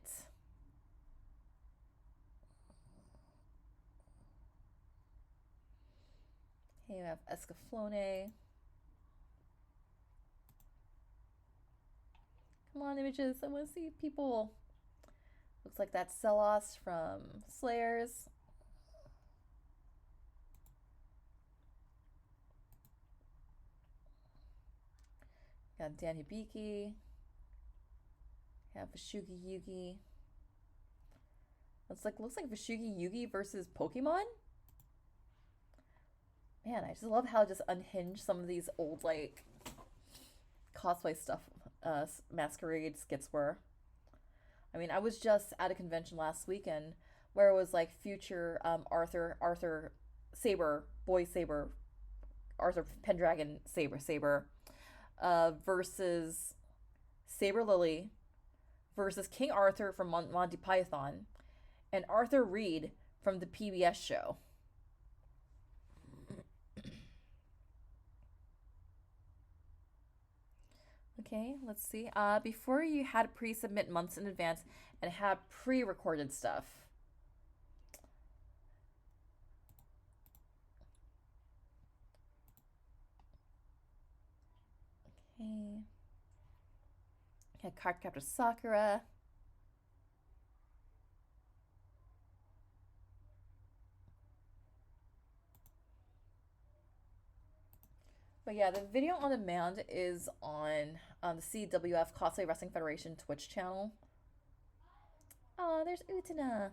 Okay, we have Escaflowne. Come on, images. I want to see people. Looks like that's Celos from Slayers. Got Dan Hibiki. Have Vashugi Yugi. Looks like Vashugi Yugi versus Pokemon. Man, I just love how just unhinged some of these old like cosplay stuff, masquerade skits were. I mean, I was just at a convention last weekend where it was like future Arthur Saber, Boy Saber, Arthur Pendragon Saber, versus Saber Lily versus King Arthur from Monty Python and Arthur Reed from the PBS show. Okay, let's see. Before you had to pre-submit months in advance and have pre-recorded stuff. Okay. Yeah, Cardcaptor Sakura. But yeah, the video on demand is on the CWF Cosplay Wrestling Federation Twitch channel. Oh, there's Utena.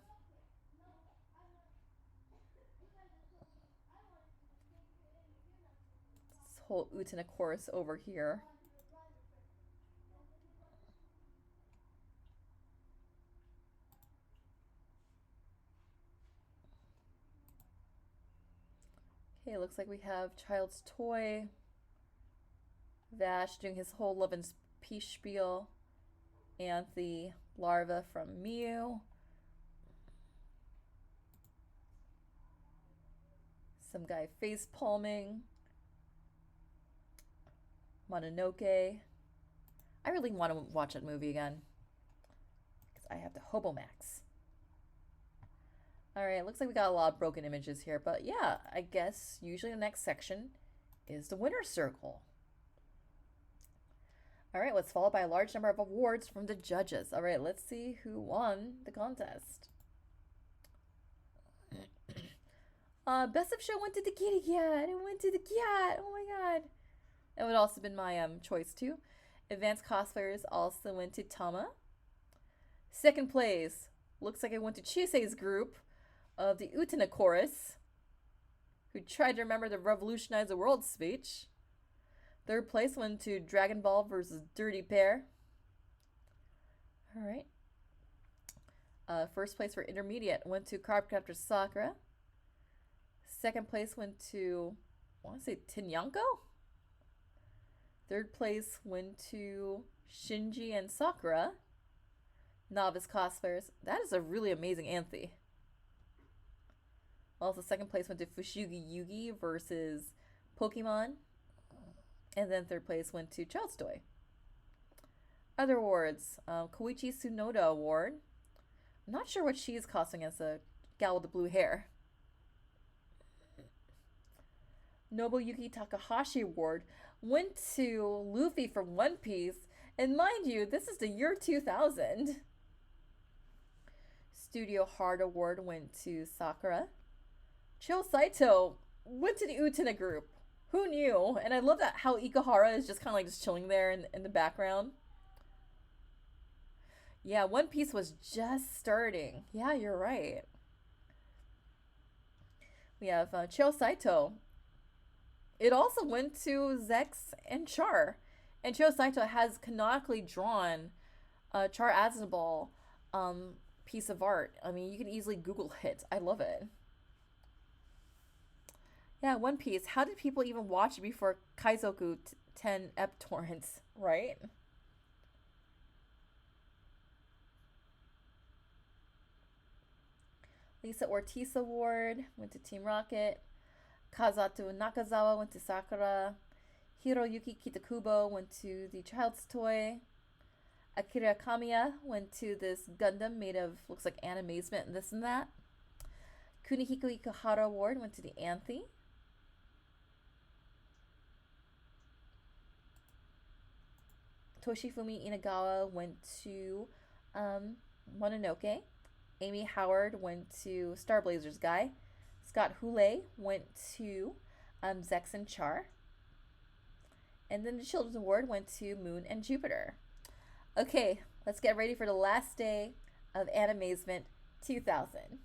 This whole Utena chorus over here. Okay, looks like we have Child's Toy. Vash doing his whole love and peace spiel. And the larva from Mew. Some guy face palming. Mononoke. I really want to watch that movie again because I have the Hobo Max. All right, looks like we got a lot of broken images here, but yeah, I guess usually the next section is the winner's circle. All right, let's follow by a large number of awards from the judges. All right, let's see who won the contest. Best of show went to the kitty cat. It went to the cat. Oh my god. That would also have been my choice too. Advanced cosplayers also went to Tama. Second place looks like it went to Chise's group of the Utena chorus, who tried to remember the revolutionize the world speech. Third place went to Dragon Ball versus Dirty Pair. All right. First place for intermediate went to Cardcaptor Sakura. Second place went to, I want to say Tinyanko? Third place went to Shinji and Sakura. Novice cosplayers. That is a really amazing anthe. Also, second place went to Fushugi Yugi versus Pokemon. And then third place went to Child's Toy. Other awards. Koichi Tsunoda Award. I'm not sure what she is costing as a gal with the blue hair. Nobuyuki Takahashi Award went to Luffy for One Piece, and mind you, this is the year 2000. Studio Hard Award went to Sakura. Cho Saito went to the Utena group. Who knew? And I love that how Ikuhara is just kind of like just chilling there in the background. Yeah, One Piece was just starting. Yeah, you're right. We have Cho Saito. It also went to Zex and Char. And Cho Saito has canonically drawn Char Aznable piece of art. I mean, you can easily Google it. I love it. Yeah, One Piece. How did people even watch it before Kaizoku 10 ep torrents, right? Lisa Ortiz Award went to Team Rocket. Kazato Nakazawa went to Sakura. Hiroyuki Kitakubo went to the Child's Toy. Akira Kamiya went to this Gundam made of, looks like Animazement and this and that. Kunihiko Ikuhara Award went to the Anthe. Toshifumi Inagawa went to Mononoke. Amy Howard went to Star Blazers Guy. Scott Houlet went to Zex and Char. And then the Children's Award went to Moon and Jupiter. Okay, let's get ready for the last day of Animazement 2000.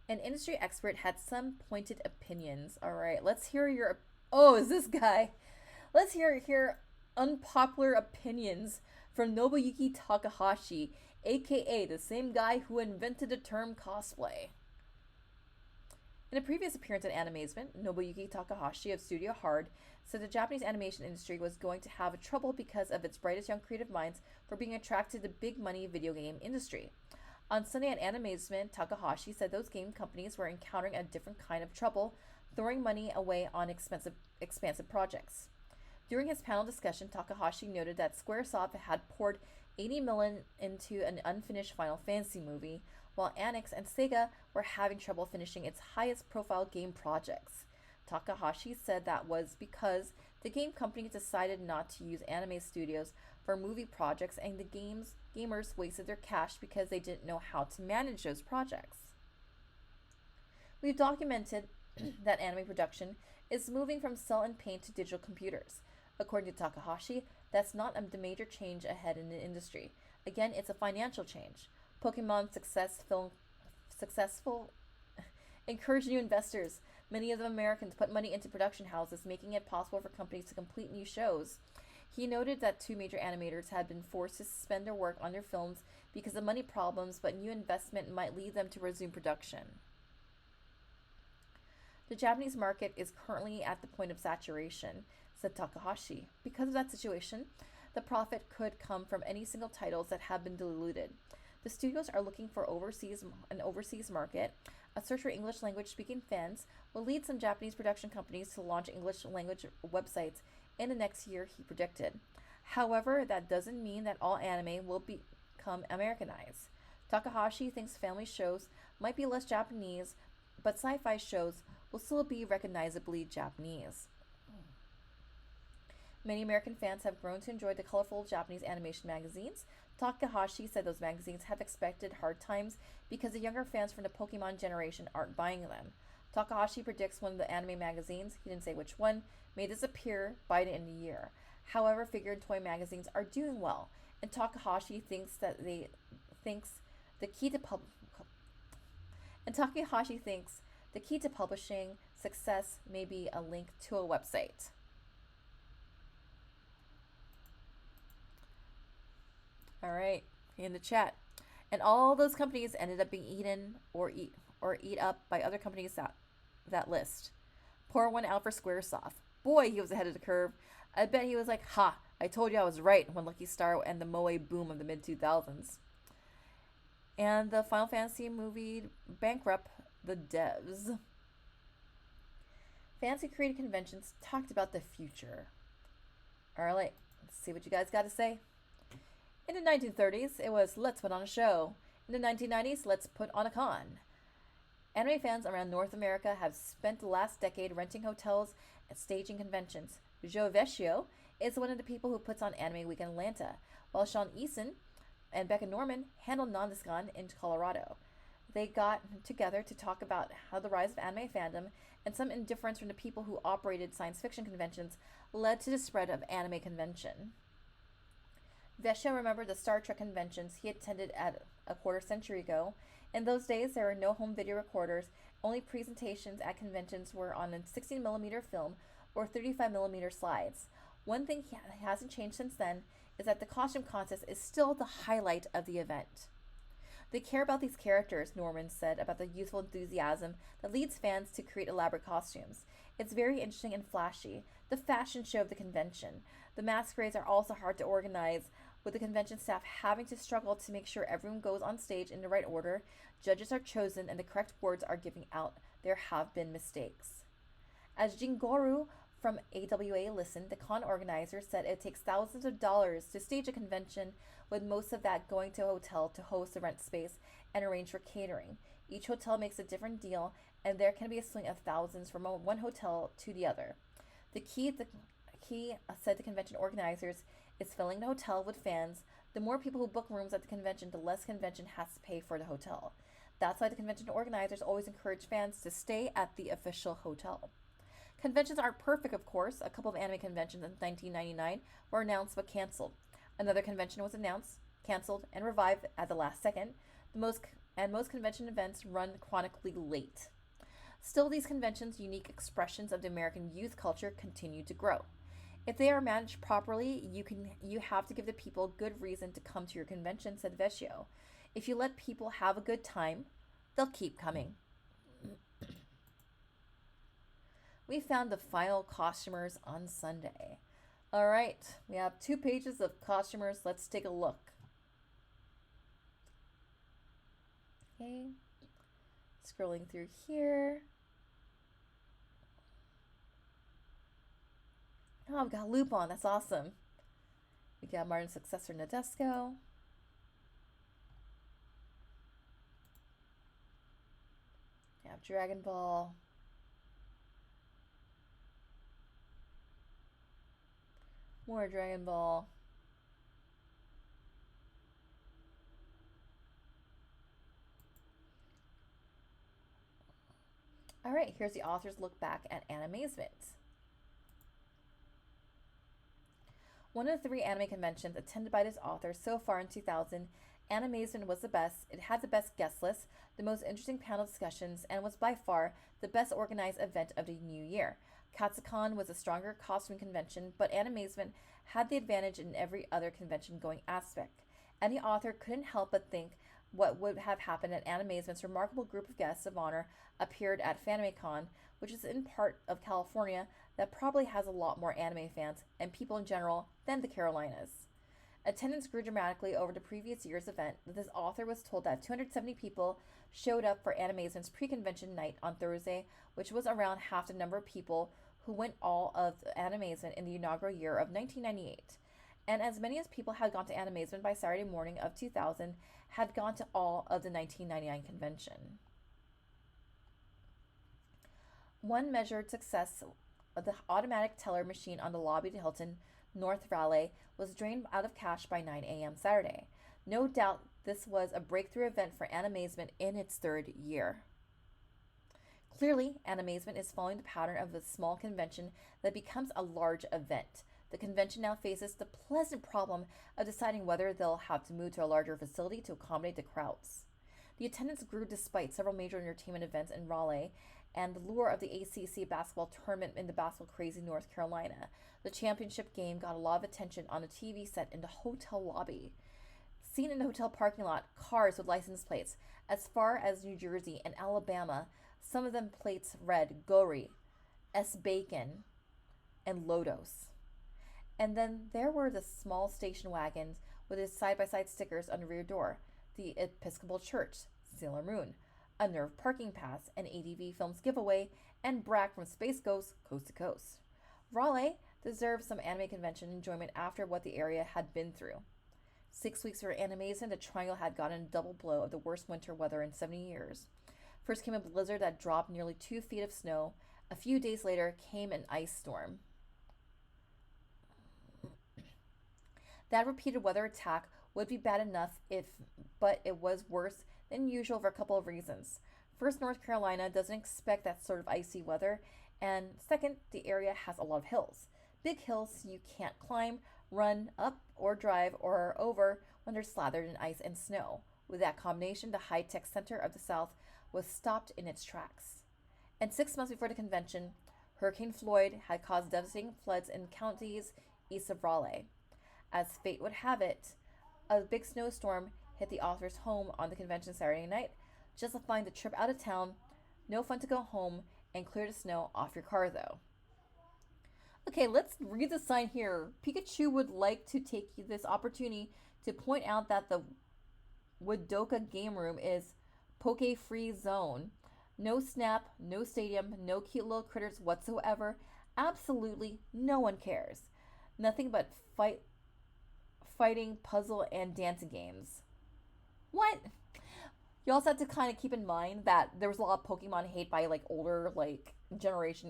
An industry expert had some pointed opinions. All right, let's hear your... Oh, is this guy? Let's hear unpopular opinions from Nobuyuki Takahashi, aka the same guy who invented the term cosplay. In a previous appearance at Animazement, Nobuyuki Takahashi of Studio Hard said the Japanese animation industry was going to have trouble because of its brightest young creative minds for being attracted to the big money video game industry. On Sunday at Animazement, Takahashi said those game companies were encountering a different kind of trouble, throwing money away on expansive projects. During his panel discussion, Takahashi noted that Squaresoft had poured $80 million into an unfinished Final Fantasy movie, while Anix and Sega were having trouble finishing its highest profile game projects. Takahashi said that was because the game company decided not to use anime studios for movie projects, and the gamers wasted their cash because they didn't know how to manage those projects. We've documented that anime production is moving from cell and paint to digital computers. According to Takahashi, that's not the major change ahead in the industry. Again, it's a financial change. Pokemon successful encourage new investors. Many of them Americans put money into production houses, making it possible for companies to complete new shows. He noted that 2 major animators had been forced to suspend their work on their films because of money problems, but new investment might lead them to resume production. The Japanese market is currently at the point of saturation, said Takahashi. Because of that situation, the profit could come from any single titles that have been diluted. The studios are looking for an overseas market. A search for English language speaking fans will lead some Japanese production companies to launch English language websites in the next year, he predicted. However, that doesn't mean that all anime will become Americanized. Takahashi thinks family shows might be less Japanese, but sci-fi shows will still be recognizably Japanese. Many American fans have grown to enjoy the colorful Japanese animation magazines. Takahashi said those magazines have expected hard times because the younger fans from the Pokemon generation aren't buying them. Takahashi predicts one of the anime magazines, he didn't say which one, may disappear by the end of the year. However, figure and toy magazines are doing well, and Takahashi thinks the key to publishing success may be a link to a website. All right, in the chat. And all those companies ended up being eaten or eat up by other companies that list. Pour one out for Squaresoft. Boy, he was ahead of the curve. I bet he was like, ha, I told you I was right when Lucky Star and the Moe boom of the mid-2000s. And the Final Fantasy movie bankrupt the devs. Fancy creative conventions talked about the future. All right, let's see what you guys got to say. In the 1930s, it was let's put on a show. In the 1990s, let's put on a con. Anime fans around North America have spent the last decade renting hotels and staging conventions. Joe Vecchio is one of the people who puts on Anime Week in Atlanta, while Sean Eason and Becca Norman handle Nandeskan in Colorado. They got together to talk about how the rise of anime fandom and some indifference from the people who operated science fiction conventions led to the spread of anime convention. Vesha remembered the Star Trek conventions he attended at a quarter century ago. In those days, there were no home video recorders. Only presentations at conventions were on a 16mm film or 35mm slides. One thing hasn't changed since then is that the costume contest is still the highlight of the event. They care about these characters, Norman said about the youthful enthusiasm that leads fans to create elaborate costumes. It's very interesting and flashy, the fashion show of the convention. The masquerades are also hard to organize, with the convention staff having to struggle to make sure everyone goes on stage in the right order, judges are chosen, and the correct words are given out. There have been mistakes. As Jingoru from AWA listened, the con organizer said it takes thousands of dollars to stage a convention, with most of that going to a hotel to host the rent space and arrange for catering. Each hotel makes a different deal, and there can be a swing of thousands from one hotel to the other. The key, said the convention organizers, is filling the hotel with fans. The more people who book rooms at the convention, the less convention has to pay for the hotel. That's why the convention organizers always encourage fans to stay at the official hotel. Conventions aren't perfect, of course. A couple of anime conventions in 1999 were announced but canceled. Another convention was announced, canceled, and revived at the last second. Most convention events run chronically late. Still, these conventions' unique expressions of the American youth culture continue to grow. If they are managed properly, you have to give the people good reason to come to your convention, said Vecchio. If you let people have a good time, they'll keep coming. We found the final costumers on Sunday. All right, we have 2 pages of costumers. Let's take a look. Okay, scrolling through here. Oh, we got Lupin. That's awesome. We got Martin's successor, Nadeshiko. We have Dragon Ball. More Dragon Ball. All right, here's the author's look back at Animazement. One of the 3 anime conventions attended by this author so far in 2000, Animazement was the best. It had the best guest list, the most interesting panel discussions, and was by far the best organized event of the new year. Katsucon was a stronger costume convention, but Animazement had the advantage in every other convention-going aspect. Any author couldn't help but think what would have happened at Animazement's remarkable group of guests of honor appeared at FanimeCon, which is in part of California that probably has a lot more anime fans and people in general than the Carolinas. Attendance grew dramatically over the previous year's event. This author was told that 270 people showed up for Animazement's pre-convention night on Thursday, which was around half the number of people who went all of Animazement in the inaugural year of 1998. And as many as people had gone to Animazement by Saturday morning of 2000 had gone to all of the 1999 convention. One measured success of the automatic teller machine on the lobby of the Hilton North Valley was drained out of cash by 9 a.m. Saturday. No doubt this was a breakthrough event for Animazement in its 3rd year. Clearly, Animazement is following the pattern of a small convention that becomes a large event. The convention now faces the pleasant problem of deciding whether they'll have to move to a larger facility to accommodate the crowds. The attendance grew despite several major entertainment events in Raleigh and the lure of the ACC basketball tournament in the basketball-crazy North Carolina. The championship game got a lot of attention on a TV set in the hotel lobby. Seen in the hotel parking lot, cars with license plates as far as New Jersey and Alabama. Some of them plates read Gory, S. Bacon, and Lodos. And then there were the small station wagons with its side-by-side stickers on the rear door. The Episcopal Church, Sailor Moon, a Nerve parking pass, an ADV Films giveaway, and Brack from Space Ghost Coast to Coast. Raleigh deserves some anime convention enjoyment after what the area had been through. 6 weeks for Animazement, the Triangle had gotten a double blow of the worst winter weather in 70 years. First came a blizzard that dropped nearly 2 feet of snow. A few days later came an ice storm. That repeated weather attack would be bad enough but it was worse than usual for a couple of reasons. First, North Carolina doesn't expect that sort of icy weather, and second, the area has a lot of hills. Big hills you can't climb, run up, or drive or over when they're slathered in ice and snow. With that combination, the high-tech center of the South was stopped in its tracks. And 6 months before the convention, Hurricane Floyd had caused devastating floods in counties east of Raleigh. As fate would have it, a big snowstorm hit the author's home on the convention Saturday night, justifying the trip out of town. No fun to go home and clear the snow off your car, though. Okay, let's read the sign here. Pikachu would like to take this opportunity to point out that the Woodoka game room is poke-free zone. No snap, no stadium, no cute little critters whatsoever. Absolutely no one cares. Nothing but fighting, puzzle, and dancing games. What? You also have to kind of keep in mind that there was a lot of Pokemon hate by older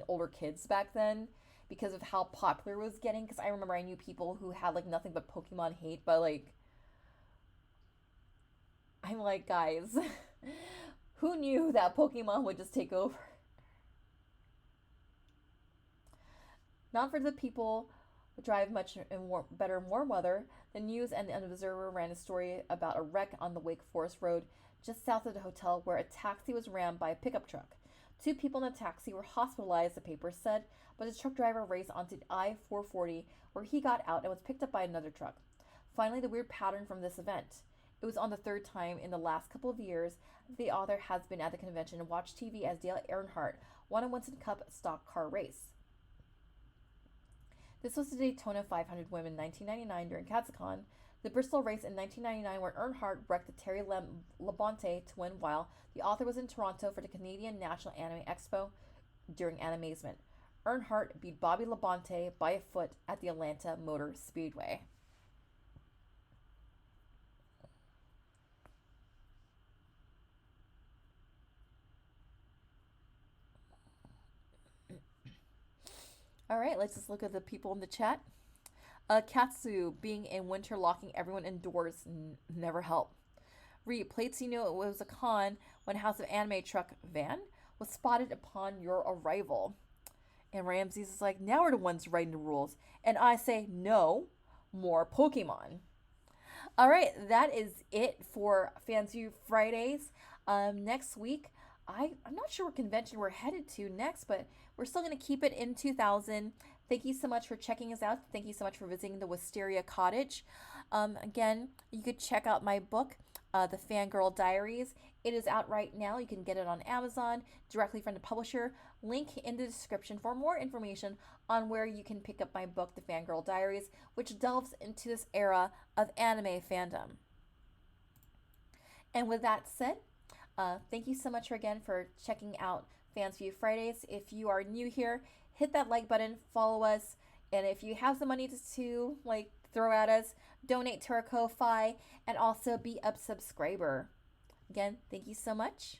older kids back then because of how popular it was getting. Because I remember I knew people who had nothing but Pokemon hate, but I'm like, guys, who knew that Pokemon would just take over? Not for the people who drive much better in warm weather. The News and the Observer ran a story about a wreck on the Wake Forest Road just south of the hotel where a taxi was rammed by a pickup truck. 2 people in the taxi were hospitalized, the paper said, but the truck driver raced onto I-440 where he got out and was picked up by another truck. Finally, the weird pattern from this event. It was on the 3rd time in the last couple of years the author has been at the convention and watched TV as Dale Earnhardt won a Winston Cup stock car race. This was the Daytona 500 women in 1999 during KatsuCon, the Bristol race in 1999 where Earnhardt wrecked the Terry Labonte to win while the author was in Toronto for the Canadian National Anime Expo during Animazement. Earnhardt beat Bobby Labonte by a foot at the Atlanta Motor Speedway. All right, let's just look at the people in the chat. Katsu, being in winter, locking everyone indoors never helped. Plates, it was a con when House of Anime truck van was spotted upon your arrival. And Ramses is like, now we're the ones writing the rules. And I say, no, more Pokemon. All right, that is it for Fansview Fridays. Next week, I'm not sure what convention we're headed to next, but we're still going to keep it in 2000. Thank you so much for checking us out. Thank you so much for visiting the Wisteria Cottage. Again, you could check out my book, The Fangirl Diaries. It is out right now. You can get it on Amazon directly from the publisher. Link in the description for more information on where you can pick up my book, The Fangirl Diaries, which delves into this era of anime fandom. And with that said, thank you so much again for checking out Fansview Fridays. If you are new here, hit that like button, follow us, and if you have some money to throw at us, donate to our Ko-Fi, and also be a subscriber. Again, thank you so much.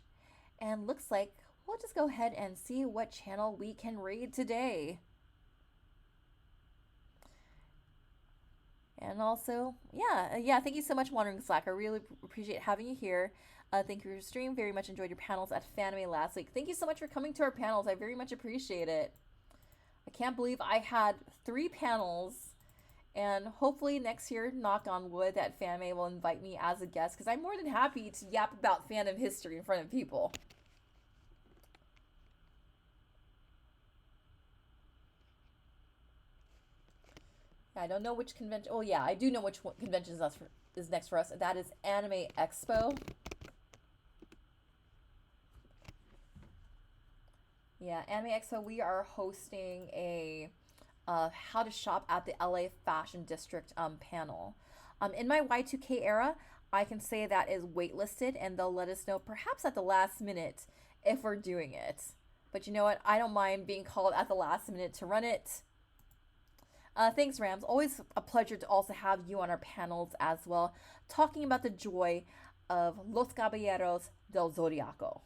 And looks like we'll just go ahead and see what channel we can read today. And also, thank you so much, Wandering Slack. I really appreciate having you here. Thank you for your stream. Very much enjoyed your panels at Fanime last week. Thank you so much for coming to our panels. I very much appreciate it. I can't believe I had 3 panels, and hopefully next year, knock on wood, that Fanime will invite me as a guest, because I'm more than happy to yap about fandom history in front of people. I don't know which convention. Oh yeah, I do know which convention is next for us. That is Anime Expo. Yeah, Anime Expo. We are hosting a how to shop at the LA Fashion District panel. In my Y2K era, I can say that is waitlisted, and they'll let us know perhaps at the last minute if we're doing it. But you know what? I don't mind being called at the last minute to run it. Thanks, Rams. Always a pleasure to also have you on our panels as well, talking about the joy of Los Caballeros del Zodiaco.